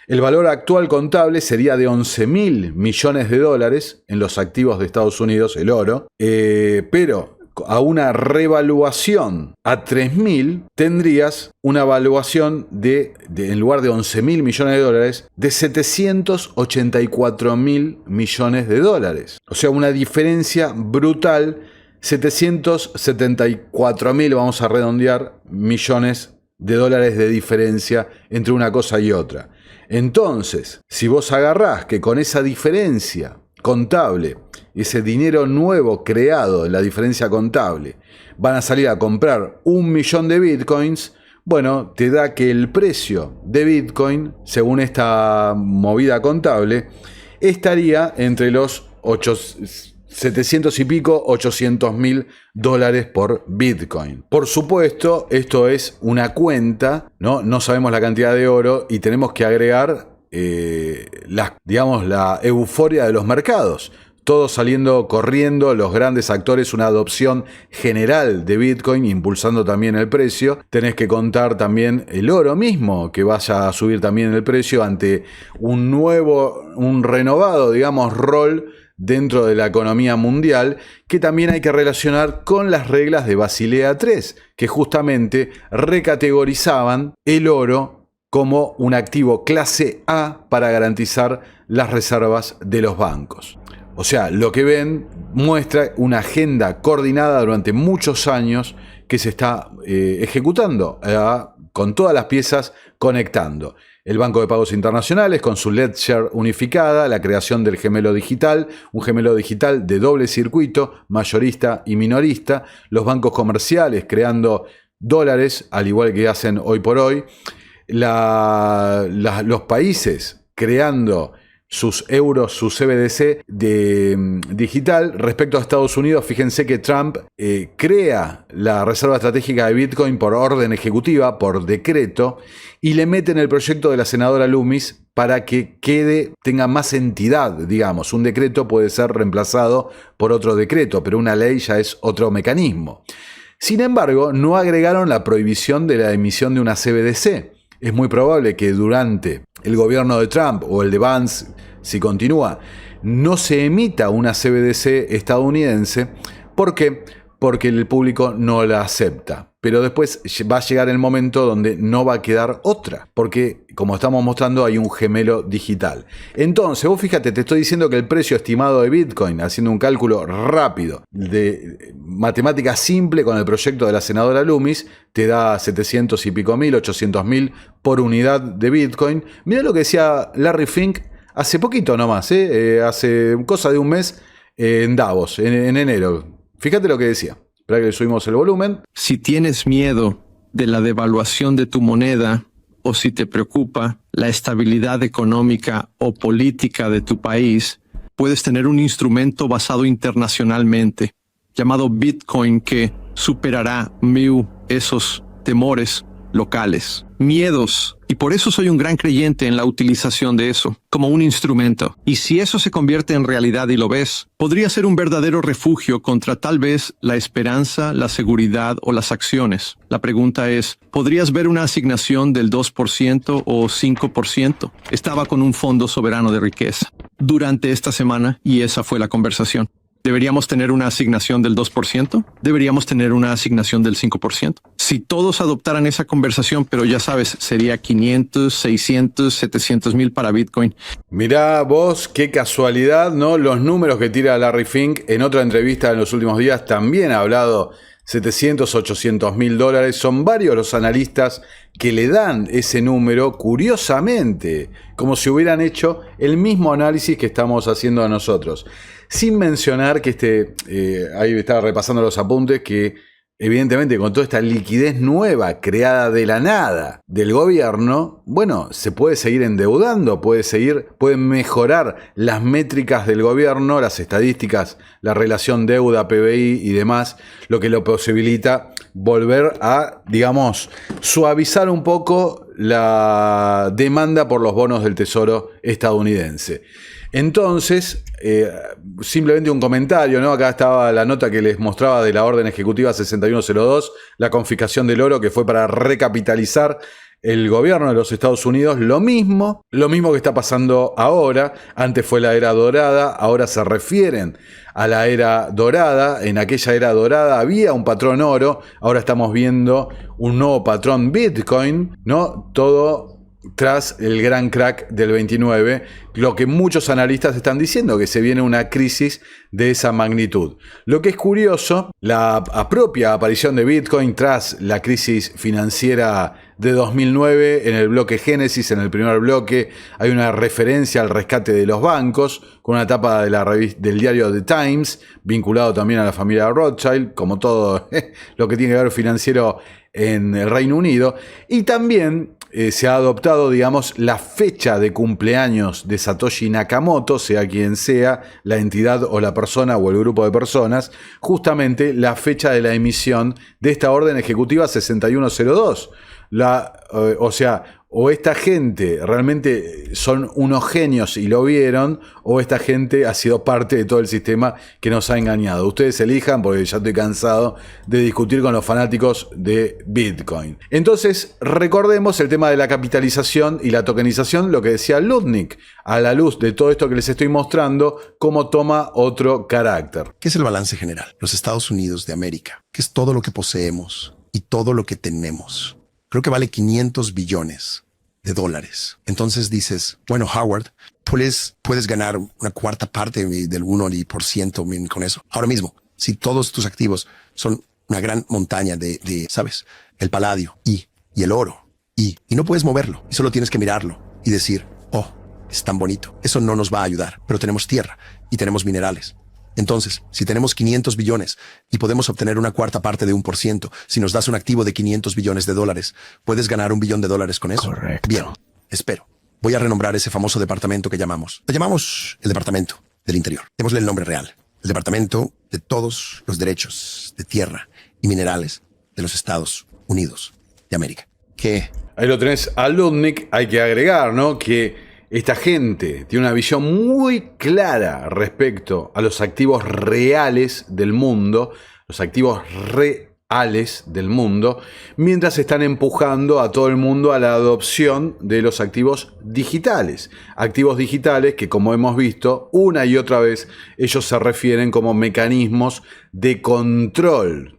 el valor actual contable sería de 11.000 millones de dólares en los activos de Estados Unidos, el oro, pero a una revaluación a 3.000 tendrías una valuación de en lugar de 11.000 millones de dólares, de 784.000 millones de dólares. O sea, una diferencia brutal, 774.000, vamos a redondear, millones de dólares de diferencia entre una cosa y otra. Entonces, si vos agarrás que con esa diferencia contable, ese dinero nuevo creado en la diferencia contable, van a salir a comprar 1 millón de bitcoins, bueno, te da que el precio de bitcoin, según esta movida contable, estaría entre los 700 y pico, 800.000 dólares por bitcoin. Por supuesto, esto es una cuenta, no sabemos la cantidad de oro y tenemos que agregar la euforia de los mercados. Todos saliendo corriendo, los grandes actores, una adopción general de Bitcoin, impulsando también el precio. Tenés que contar también el oro mismo, que vaya a subir también el precio ante un renovado, rol dentro de la economía mundial, que también hay que relacionar con las reglas de Basilea III, que justamente recategorizaban el oro como un activo clase A para garantizar las reservas de los bancos. O sea, lo que ven muestra una agenda coordinada durante muchos años que se está ejecutando con todas las piezas conectando. El Banco de Pagos Internacionales con su Ledger unificada, la creación del gemelo digital, un gemelo digital de doble circuito, mayorista y minorista, los bancos comerciales creando dólares, al igual que hacen hoy por hoy, los países creando sus euros, su CBDC digital. Respecto a Estados Unidos, fíjense que Trump crea la Reserva Estratégica de Bitcoin por orden ejecutiva, por decreto, y le mete en el proyecto de la senadora Loomis para que tenga más entidad, digamos. Un decreto puede ser reemplazado por otro decreto, pero una ley ya es otro mecanismo. Sin embargo, no agregaron la prohibición de la emisión de una CBDC. Es muy probable que durante el gobierno de Trump o el de Vance, si continúa, no se emita una CBDC estadounidense. ¿Por qué? Porque el público no la acepta. Pero después va a llegar el momento donde no va a quedar otra. Porque, como estamos mostrando, hay un gemelo digital. Entonces, vos fíjate, te estoy diciendo que el precio estimado de Bitcoin, haciendo un cálculo rápido de matemática simple con el proyecto de la senadora Loomis, te da 700 y pico mil, 800.000 por unidad de Bitcoin. Mirá lo que decía Larry Fink hace poquito nomás, hace cosa de un mes en Davos, en enero. Fíjate lo que decía. Espera que le subimos el volumen. Si tienes miedo de la devaluación de tu moneda o si te preocupa la estabilidad económica o política de tu país, puedes tener un instrumento basado internacionalmente llamado Bitcoin que superará esos temores locales, miedos. Y por eso soy un gran creyente en la utilización de eso como un instrumento. Y si eso se convierte en realidad y lo ves, podría ser un verdadero refugio contra tal vez la esperanza, la seguridad o las acciones. La pregunta es, ¿podrías ver una asignación del 2% o 5%? Estaba con un fondo soberano de riqueza durante esta semana y esa fue la conversación. ¿Deberíamos tener una asignación del 2%? ¿Deberíamos tener una asignación del 5%? Si todos adoptaran esa conversación, pero ya sabes, sería 500, 600, 700 mil para Bitcoin. Mirá vos, qué casualidad, ¿no? Los números que tira Larry Fink en otra entrevista en los últimos días también ha hablado 700, 800 mil dólares. Son varios los analistas que le dan ese número, curiosamente, como si hubieran hecho el mismo análisis que estamos haciendo nosotros. Sin mencionar que ahí estaba repasando los apuntes, que evidentemente con toda esta liquidez nueva creada de la nada del gobierno, bueno, se puede seguir endeudando, pueden mejorar las métricas del gobierno, las estadísticas, la relación deuda-PBI y demás, lo que lo posibilita volver a, digamos, suavizar un poco la demanda por los bonos del Tesoro estadounidense. Entonces, simplemente un comentario, ¿no? Acá estaba la nota que les mostraba de la orden ejecutiva 6102, la confiscación del oro, que fue para recapitalizar el gobierno de los Estados Unidos. Lo mismo que está pasando ahora. Antes fue la era dorada, ahora se refieren a la era dorada. En aquella era dorada había un patrón oro, ahora estamos viendo un nuevo patrón Bitcoin, ¿no? Todo tras el gran crack del 29, lo que muchos analistas están diciendo, que se viene una crisis de esa magnitud. Lo que es curioso, la propia aparición de Bitcoin tras la crisis financiera de 2009, en el bloque Génesis, en el primer bloque, hay una referencia al rescate de los bancos, con una tapa de la revista, del diario The Times, vinculado también a la familia Rothschild, como todo lo que tiene que ver financiero en el Reino Unido. Y también se ha adoptado, digamos, la fecha de cumpleaños de Satoshi Nakamoto, sea quien sea, la entidad o la persona o el grupo de personas, justamente la fecha de la emisión de esta orden ejecutiva 6102. O esta gente realmente son unos genios y lo vieron, o esta gente ha sido parte de todo el sistema que nos ha engañado. Ustedes elijan, porque ya estoy cansado de discutir con los fanáticos de Bitcoin. Entonces, recordemos el tema de la capitalización y la tokenización, lo que decía Lutnick, a la luz de todo esto que les estoy mostrando, cómo toma otro carácter. ¿Qué es el balance general? Los Estados Unidos de América, que es todo lo que poseemos y todo lo que tenemos. Creo que vale 500 billones de dólares. Entonces dices, bueno, Howard, puedes ganar una cuarta parte del 1% con eso. Ahora mismo, si todos tus activos son una gran montaña de ¿sabes? El paladio y el oro y no puedes moverlo y solo tienes que mirarlo y decir, oh, es tan bonito. Eso no nos va a ayudar, pero tenemos tierra y tenemos minerales. Entonces, si tenemos 500 billones y podemos obtener una cuarta parte de 1%, si nos das un activo de 500 billones de dólares, ¿puedes ganar $1 billón con eso? Correcto. Bien, espero. Voy a renombrar ese famoso departamento que llamamos. Lo llamamos el Departamento del Interior. Démosle el nombre real. El Departamento de todos los derechos de tierra y minerales de los Estados Unidos de América. ¿Qué? Ahí lo tenés a Lutnick. Hay que agregar, ¿no?, que esta gente tiene una visión muy clara respecto a los activos reales del mundo, mientras están empujando a todo el mundo a la adopción de los activos digitales. Activos digitales que, como hemos visto una y otra vez, ellos se refieren como mecanismos de control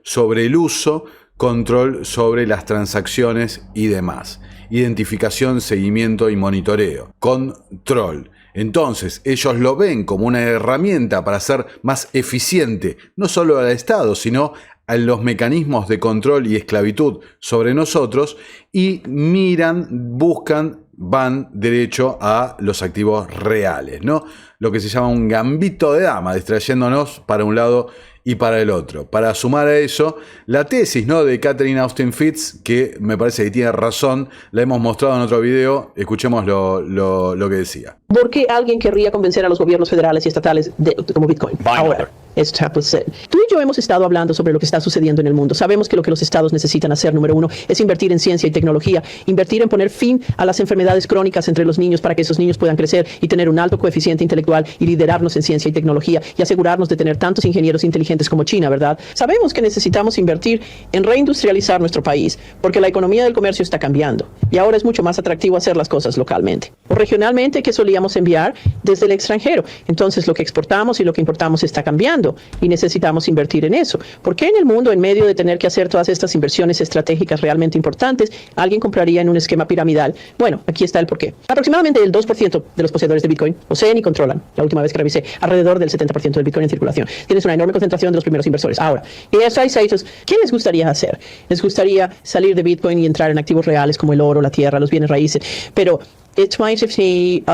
sobre el uso, control sobre las transacciones y demás. Identificación, seguimiento y monitoreo. Control. Entonces, ellos lo ven como una herramienta para hacer más eficiente no solo al Estado, sino a los mecanismos de control y esclavitud sobre nosotros, y miran, buscan, van derecho a los activos reales, ¿no? Lo que se llama un gambito de dama, distrayéndonos para un lado y para el otro. Para sumar a eso, la tesis, ¿no?, de Catherine Austin Fitts, que me parece que tiene razón, la hemos mostrado en otro video, escuchemos lo que decía. ¿Por qué alguien querría convencer a los gobiernos federales y estatales como Bitcoin? Ahora, es tú y yo hemos estado hablando sobre lo que está sucediendo en el mundo. Sabemos que lo que los estados necesitan hacer, número uno, es invertir en ciencia y tecnología, invertir en poner fin a las enfermedades crónicas entre los niños para que esos niños puedan crecer y tener un alto coeficiente intelectual y liderarnos en ciencia y tecnología y asegurarnos de tener tantos ingenieros inteligentes como China, ¿verdad? Sabemos que necesitamos invertir en reindustrializar nuestro país porque la economía del comercio está cambiando y ahora es mucho más atractivo hacer las cosas localmente o regionalmente, que solíamos enviar desde el extranjero. Entonces lo que exportamos y lo que importamos está cambiando y necesitamos invertir en eso. ¿Por qué en el mundo, en medio de tener que hacer todas estas inversiones estratégicas realmente importantes, alguien compraría en un esquema piramidal? Bueno, aquí está el porqué. Aproximadamente el 2% de los poseedores de Bitcoin poseen y controlan, la última vez que revisé, alrededor del 70% del Bitcoin en circulación. Tienes una enorme concentración de los primeros inversores. Ahora, ¿qué les gustaría hacer? ¿Les gustaría salir de Bitcoin y entrar en activos reales como el oro, la tierra, los bienes raíces? Pero,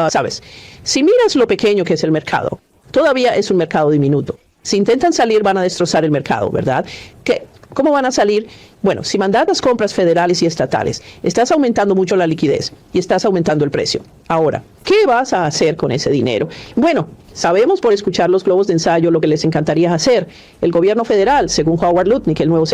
¿sabes? Si miras lo pequeño que es el mercado, todavía es un mercado diminuto. Si intentan salir van a destrozar el mercado, ¿verdad? ¿Cómo van a salir? Bueno, si mandatas compras federales y estatales, estás aumentando mucho la liquidez y estás aumentando el precio. Ahora, ¿qué vas a hacer con ese dinero? Bueno, sabemos por escuchar los globos de ensayo lo que les encantaría hacer. El gobierno federal, según Howard Lutnick, el nuevo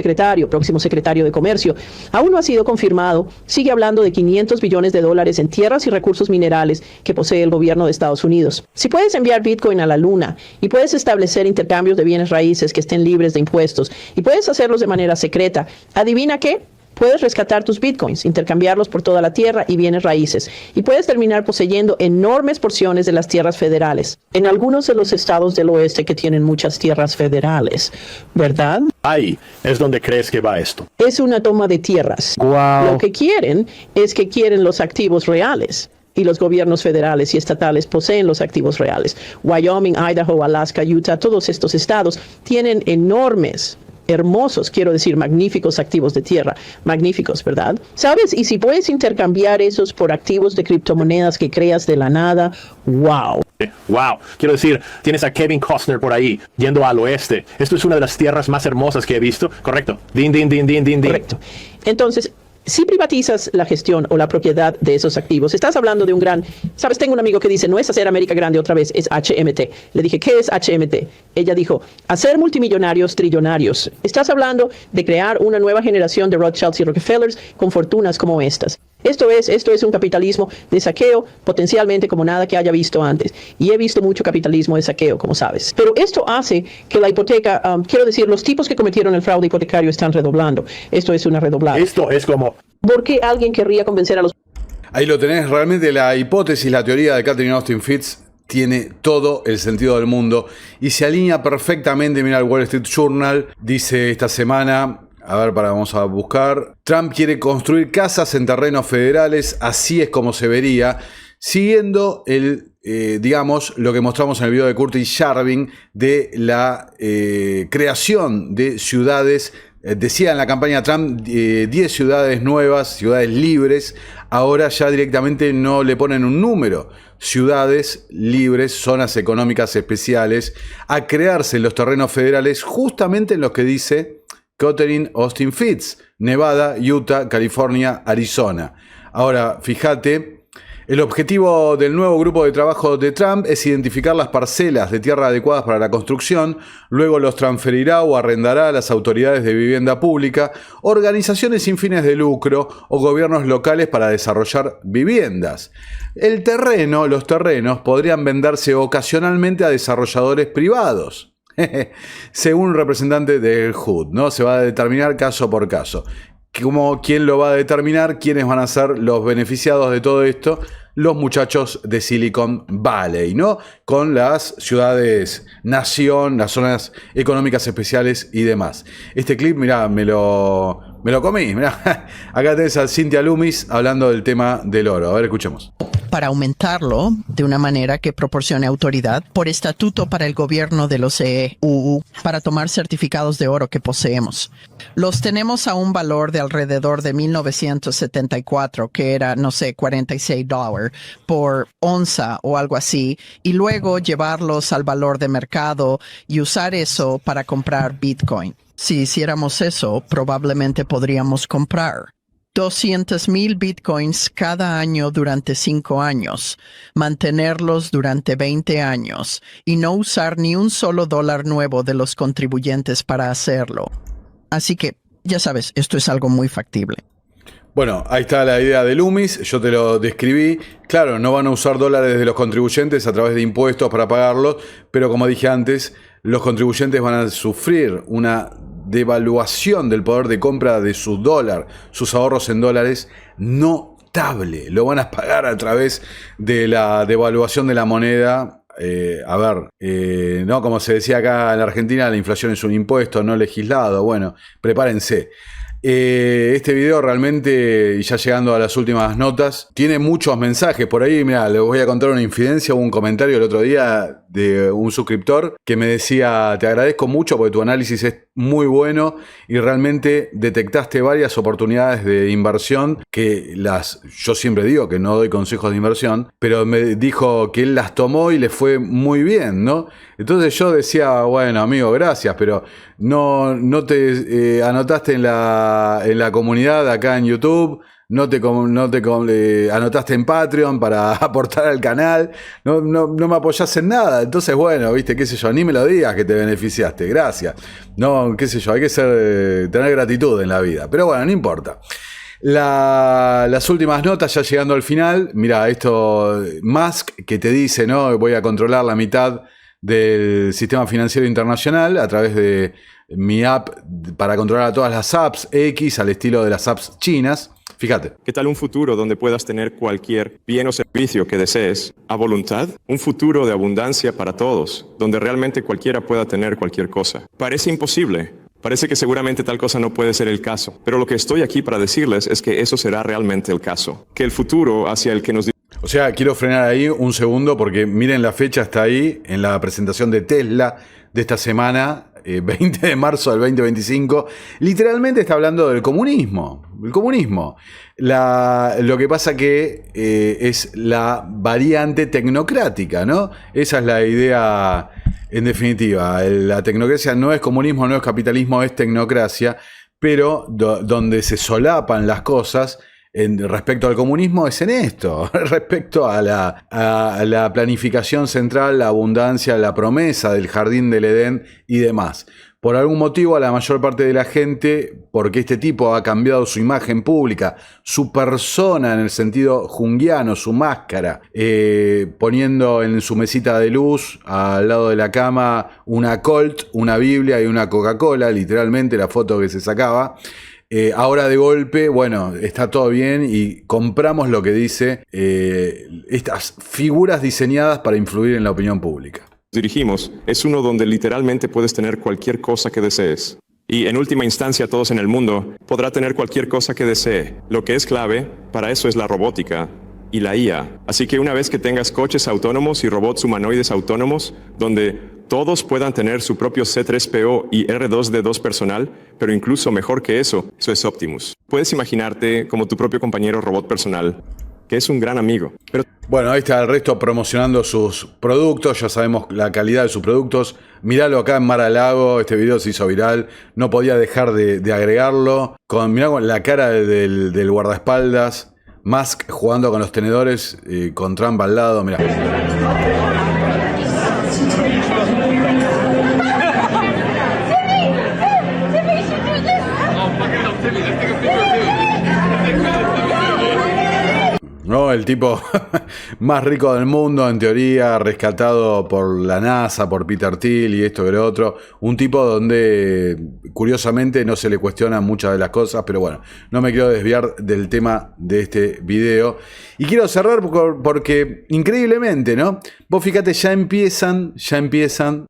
próximo secretario de Comercio, aún no ha sido confirmado, sigue hablando de $500 billones en tierras y recursos minerales que posee el gobierno de Estados Unidos. Si puedes enviar Bitcoin a la luna y puedes establecer intercambios de bienes raíces que estén libres de impuestos y puedes hacerlos de manera secreta, ¿adivina qué? Puedes rescatar tus bitcoins, intercambiarlos por toda la tierra y bienes raíces, y puedes terminar poseyendo enormes porciones de las tierras federales. En algunos de los estados del oeste que tienen muchas tierras federales, ¿verdad? Ahí es donde crees que va esto. Es una toma de tierras. Wow. Lo que quieren es que quieren los activos reales. Y los gobiernos federales y estatales poseen los activos reales. Wyoming, Idaho, Alaska, Utah, todos estos estados tienen hermosos, quiero decir, magníficos activos de tierra. Magníficos, ¿verdad? ¿Sabes? Y si puedes intercambiar esos por activos de criptomonedas que creas de la nada, ¡wow! Wow, quiero decir, tienes a Kevin Costner por ahí, yendo al oeste. Esto es una de las tierras más hermosas que he visto, ¿correcto? Din. Correcto. Entonces, si privatizas la gestión o la propiedad de esos activos, estás hablando de un gran... ¿Sabes? Tengo un amigo que dice, no es hacer América grande otra vez, es HMT. Le dije, ¿qué es HMT? Ella dijo, hacer multimillonarios trillonarios. Estás hablando de crear una nueva generación de Rothschilds y Rockefellers con fortunas como estas. Esto es un capitalismo de saqueo, potencialmente como nada que haya visto antes. Y he visto mucho capitalismo de saqueo, como sabes. Pero esto hace que la hipoteca, quiero decir, los tipos que cometieron el fraude hipotecario están redoblando. Esto es una redoblada. Esto es como... ¿Por qué alguien querría convencer a los... Ahí lo tenés, realmente la hipótesis, la teoría de Catherine Austin Fitts tiene todo el sentido del mundo y se alinea perfectamente. Mira, el Wall Street Journal dice esta semana... vamos a buscar. Trump quiere construir casas en terrenos federales, así es como se vería, siguiendo lo que mostramos en el video de Curtis Jarvin de la creación de ciudades. Decía en la campaña Trump 10 ciudades nuevas, ciudades libres. Ahora ya directamente no le ponen un número. Ciudades libres, zonas económicas especiales, a crearse en los terrenos federales, justamente en los que dice Catherine Austin Fitts: Nevada, Utah, California, Arizona. Ahora, fíjate, el objetivo del nuevo grupo de trabajo de Trump es identificar las parcelas de tierra adecuadas para la construcción, luego los transferirá o arrendará a las autoridades de vivienda pública, organizaciones sin fines de lucro o gobiernos locales para desarrollar viviendas. Los terrenos podrían venderse ocasionalmente a desarrolladores privados. Según un representante del HUD, ¿no? Se va a determinar caso por caso. ¿Quién lo va a determinar? ¿Quiénes van a ser los beneficiados de todo esto? Los muchachos de Silicon Valley, ¿no? Con las ciudades nación, las zonas económicas especiales y demás. Este clip, mirá, me lo comí. Mirá. Acá tenés a Cynthia Loomis hablando del tema del oro. A ver, escuchemos. Para aumentarlo de una manera que proporcione autoridad por estatuto para el gobierno de los EU para tomar certificados de oro que poseemos. Los tenemos a un valor de alrededor de 1974, que era, no sé, $46 por onza o algo así, y luego llevarlos al valor de mercado y usar eso para comprar Bitcoin. Si hiciéramos eso, probablemente podríamos comprar 200,000 bitcoins cada año durante 5 años, mantenerlos durante 20 años y no usar ni un solo dólar nuevo de los contribuyentes para hacerlo. Así que, ya sabes, esto es algo muy factible. Bueno, ahí está la idea de Loomis, yo te lo describí. Claro, no van a usar dólares de los contribuyentes a través de impuestos para pagarlos, pero como dije antes, los contribuyentes van a sufrir una devaluación del poder de compra de su dólar, sus ahorros en dólares, notable. Lo van a pagar a través de la devaluación de la moneda. No, como se decía acá en la Argentina, la inflación es un impuesto no legislado. Bueno, prepárense. Este video realmente, y ya llegando a las últimas notas, tiene muchos mensajes por ahí. Mira, les voy a contar una infidencia. Hubo un comentario el otro día de un suscriptor que me decía: te agradezco mucho porque tu análisis es muy bueno y realmente detectaste varias oportunidades de inversión que yo siempre digo que no doy consejos de inversión, pero me dijo que él las tomó y le fue muy bien, ¿no? Entonces yo decía, bueno, amigo, gracias, pero no te anotaste en la comunidad acá en YouTube, no te anotaste en Patreon para aportar al canal, no me apoyás en nada. Entonces, bueno, viste, qué sé yo, ni me lo digas que te beneficiaste, gracias. No, qué sé yo, hay que tener gratitud en la vida. Pero bueno, no importa. Las últimas notas, ya llegando al final, mira, esto, Musk, que te dice, ¿no? Voy a controlar la mitad del sistema financiero internacional a través de mi app para controlar a todas las apps X al estilo de las apps chinas. Fíjate. ¿Qué tal un futuro donde puedas tener cualquier bien o servicio que desees a voluntad? Un futuro de abundancia para todos, donde realmente cualquiera pueda tener cualquier cosa. Parece imposible. Parece que seguramente tal cosa no puede ser el caso. Pero lo que estoy aquí para decirles es que eso será realmente el caso. Que el futuro hacia el que nos... O sea, quiero frenar ahí un segundo porque miren la fecha, está ahí en la presentación de Tesla de esta semana, 20 de marzo del 2025. Literalmente está hablando del comunismo. El comunismo. Lo que pasa que es la variante tecnocrática, ¿no? Esa es la idea en definitiva. La tecnocracia no es comunismo, no es capitalismo, es tecnocracia, pero donde se solapan las cosas respecto al comunismo es en esto, respecto a la planificación central, la abundancia, la promesa del jardín del Edén y demás. Por algún motivo a la mayor parte de la gente, porque este tipo ha cambiado su imagen pública, su persona en el sentido junguiano, su máscara, poniendo en su mesita de luz al lado de la cama una Colt, una Biblia y una Coca-Cola, literalmente la foto que se sacaba. Ahora de golpe, bueno, está todo bien y compramos lo que dice estas figuras diseñadas para influir en la opinión pública. dirigimos es uno donde literalmente puedes tener cualquier cosa que desees. Y en última instancia todos en el mundo podrá tener cualquier cosa que desee. Lo que es clave para eso es la robótica y la IA. Así que una vez que tengas coches autónomos y robots humanoides autónomos, donde todos puedan tener su propio C3PO y R2D2 personal, pero incluso mejor que eso es Optimus. Puedes imaginarte como tu propio compañero robot personal, que es un gran amigo. Bueno, ahí está el resto promocionando sus productos, ya sabemos la calidad de sus productos. Míralo acá en Mar-a-Lago, este video se hizo viral, no podía dejar de agregarlo. Mirá con la cara del guardaespaldas, Musk jugando con los tenedores, con Trump al lado, mirá. No, el tipo más rico del mundo, en teoría, rescatado por la NASA, por Peter Thiel y esto y lo otro. Un tipo donde, curiosamente, no se le cuestionan muchas de las cosas, pero bueno, no me quiero desviar del tema de este video. Y quiero cerrar porque, increíblemente, ¿no? Vos fíjate, ya empiezan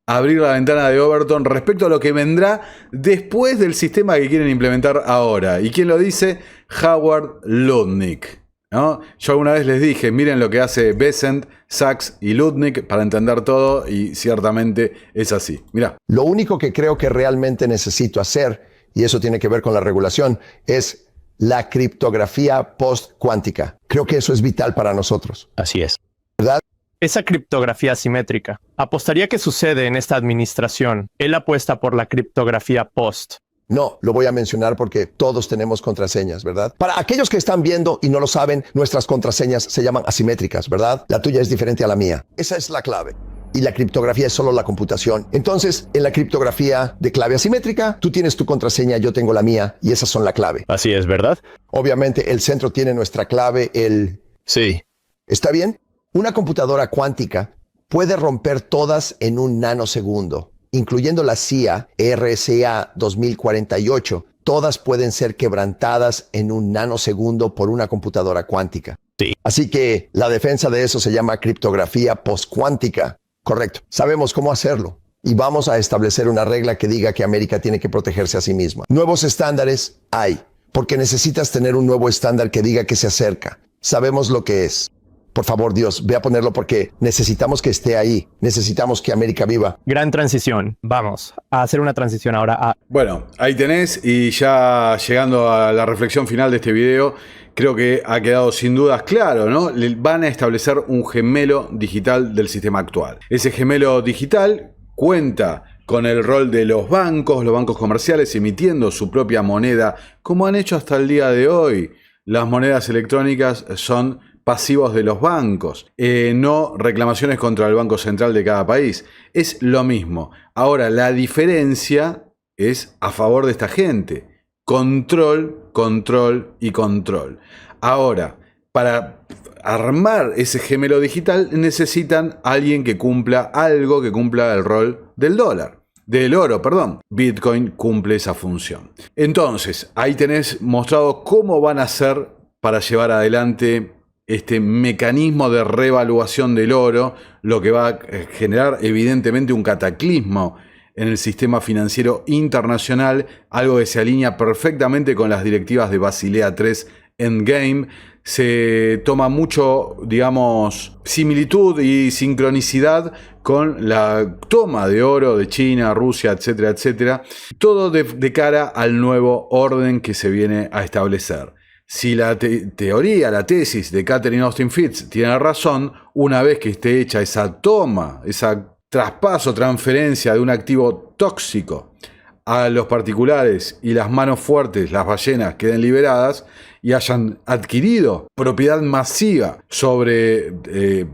a abrir la ventana de Overton respecto a lo que vendrá después del sistema que quieren implementar ahora. ¿Y quién lo dice? Howard Lutnick, ¿no? Yo alguna vez les dije, miren lo que hace Bessent, Sachs y Lutnick para entender todo, y ciertamente es así. Mirá. Lo único que creo que realmente necesito hacer, y eso tiene que ver con la regulación, es la criptografía post-cuántica. Creo que eso es vital para nosotros. Así es. ¿Verdad? Esa criptografía asimétrica. Apostaría que sucede en esta administración. Él apuesta por la criptografía post. No, lo voy a mencionar porque todos tenemos contraseñas, ¿verdad? Para aquellos que están viendo y no lo saben, nuestras contraseñas se llaman asimétricas, ¿verdad? La tuya es diferente a la mía. Esa es la clave. Y la criptografía es solo la computación. Entonces, en la criptografía de clave asimétrica, tú tienes tu contraseña, yo tengo la mía, y esas son la clave. Así es, ¿verdad? Obviamente, el centro tiene nuestra clave, Sí. ¿Está bien? Una computadora cuántica puede romper todas en un nanosegundo, incluyendo la CIA RSA 2048, todas pueden ser quebrantadas en un nanosegundo por una computadora cuántica. Sí. Así que la defensa de eso se llama criptografía postcuántica. Correcto. Sabemos cómo hacerlo. Y vamos a establecer una regla que diga que América tiene que protegerse a sí misma. Nuevos estándares hay, porque necesitas tener un nuevo estándar que diga que se acerca. Sabemos lo que es. Por favor, Dios, ve a ponerlo porque necesitamos que esté ahí. Necesitamos que América viva. Gran transición. Vamos a hacer una transición ahora a... Bueno, ahí tenés, y ya llegando a la reflexión final de este video, creo que ha quedado sin dudas claro, ¿no? Van a establecer un gemelo digital del sistema actual. Ese gemelo digital cuenta con el rol de los bancos comerciales emitiendo su propia moneda, como han hecho hasta el día de hoy. Las monedas electrónicas son pasivos de los bancos, no reclamaciones contra el Banco Central de cada país. Es lo mismo. Ahora, la diferencia es a favor de esta gente. Control, control y control. Ahora, para armar ese gemelo digital necesitan alguien que cumpla algo, que cumpla el rol del dólar. Del oro, perdón. Bitcoin cumple esa función. Entonces, ahí tenés mostrado cómo van a hacer para llevar adelante este mecanismo de revaluación del oro, lo que va a generar evidentemente un cataclismo en el sistema financiero internacional, algo que se alinea perfectamente con las directivas de Basilea III Endgame. Se toma mucho, digamos, similitud y sincronicidad con la toma de oro de China, Rusia, etcétera, etcétera. Todo de cara al nuevo orden que se viene a establecer. Si la teoría, la tesis de Catherine Austin Fitts tiene razón, una vez que esté hecha esa toma, esa traspaso, transferencia de un activo tóxico a los particulares y las manos fuertes, las ballenas, queden liberadas y hayan adquirido propiedad masiva sobre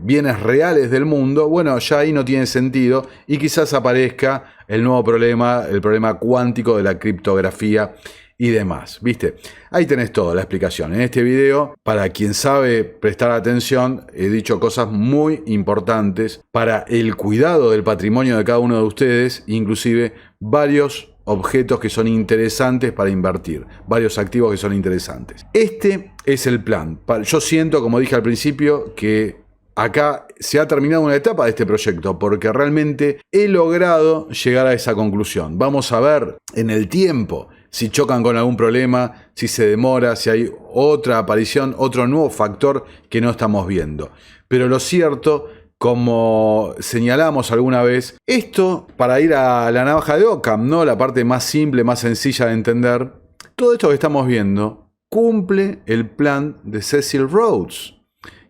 bienes reales del mundo, bueno, ya ahí no tiene sentido y quizás aparezca el nuevo problema, el problema cuántico de la criptografía y demás, ¿viste? Ahí tenés toda la explicación. En este video, para quien sabe prestar atención, he dicho cosas muy importantes para el cuidado del patrimonio de cada uno de ustedes, inclusive varios objetos que son interesantes para invertir, varios activos que son interesantes. Este es el plan. Yo siento, como dije al principio, que acá se ha terminado una etapa de este proyecto porque realmente he logrado llegar a esa conclusión. Vamos a ver en el tiempo si chocan con algún problema, si se demora, si hay otra aparición, otro nuevo factor que no estamos viendo. Pero lo cierto, como señalamos alguna vez, esto para ir a la navaja de Occam, ¿no? La parte más simple, más sencilla de entender, todo esto que estamos viendo cumple el plan de Cecil Rhodes.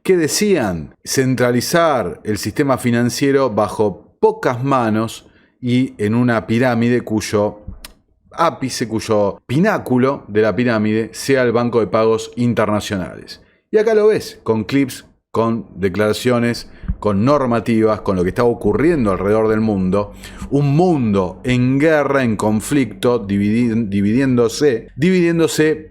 ¿Qué decían? Centralizar el sistema financiero bajo pocas manos y en una pirámide cuyo ápice, cuyo pináculo de la pirámide sea el Banco de Pagos Internacionales. Y acá lo ves, con clips, con declaraciones, con normativas, con lo que está ocurriendo alrededor del mundo. Un mundo en guerra, en conflicto, dividiéndose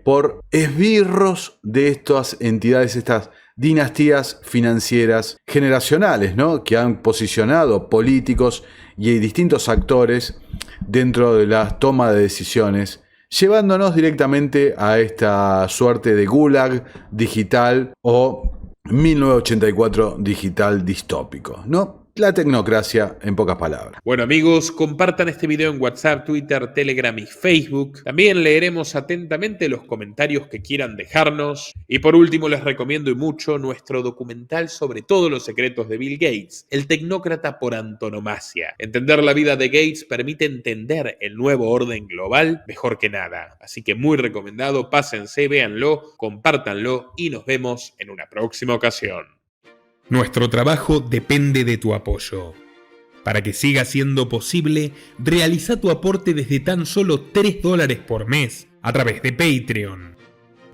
por esbirros de estas entidades, estas dinastías financieras generacionales, ¿no? Que han posicionado políticos y distintos actores dentro de la toma de decisiones, llevándonos directamente a esta suerte de gulag digital o 1984 digital distópico, ¿no? La tecnocracia en pocas palabras. Bueno amigos, compartan este video en WhatsApp, Twitter, Telegram y Facebook. También leeremos atentamente los comentarios que quieran dejarnos. Y por último les recomiendo y mucho nuestro documental sobre todos los secretos de Bill Gates, el tecnócrata por antonomasia. Entender la vida de Gates permite entender el nuevo orden global mejor que nada. Así que muy recomendado, pásense, véanlo, compártanlo y nos vemos en una próxima ocasión. Nuestro trabajo depende de tu apoyo. Para que siga siendo posible, realiza tu aporte desde tan solo $3 por mes a través de Patreon,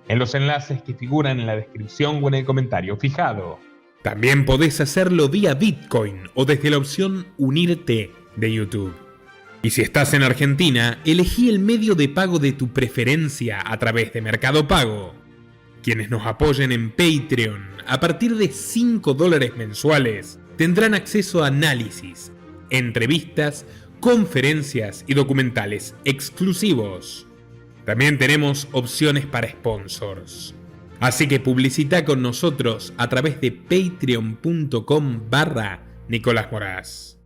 en los enlaces que figuran en la descripción o en el comentario fijado. También podés hacerlo vía Bitcoin o desde la opción Unirte de YouTube. Y si estás en Argentina, elegí el medio de pago de tu preferencia a través de Mercado Pago. Quienes nos apoyen en Patreon a partir de $5 mensuales tendrán acceso a análisis, entrevistas, conferencias y documentales exclusivos. También tenemos opciones para sponsors. Así que publicita con nosotros a través de patreon.com/Nicolás Moraz.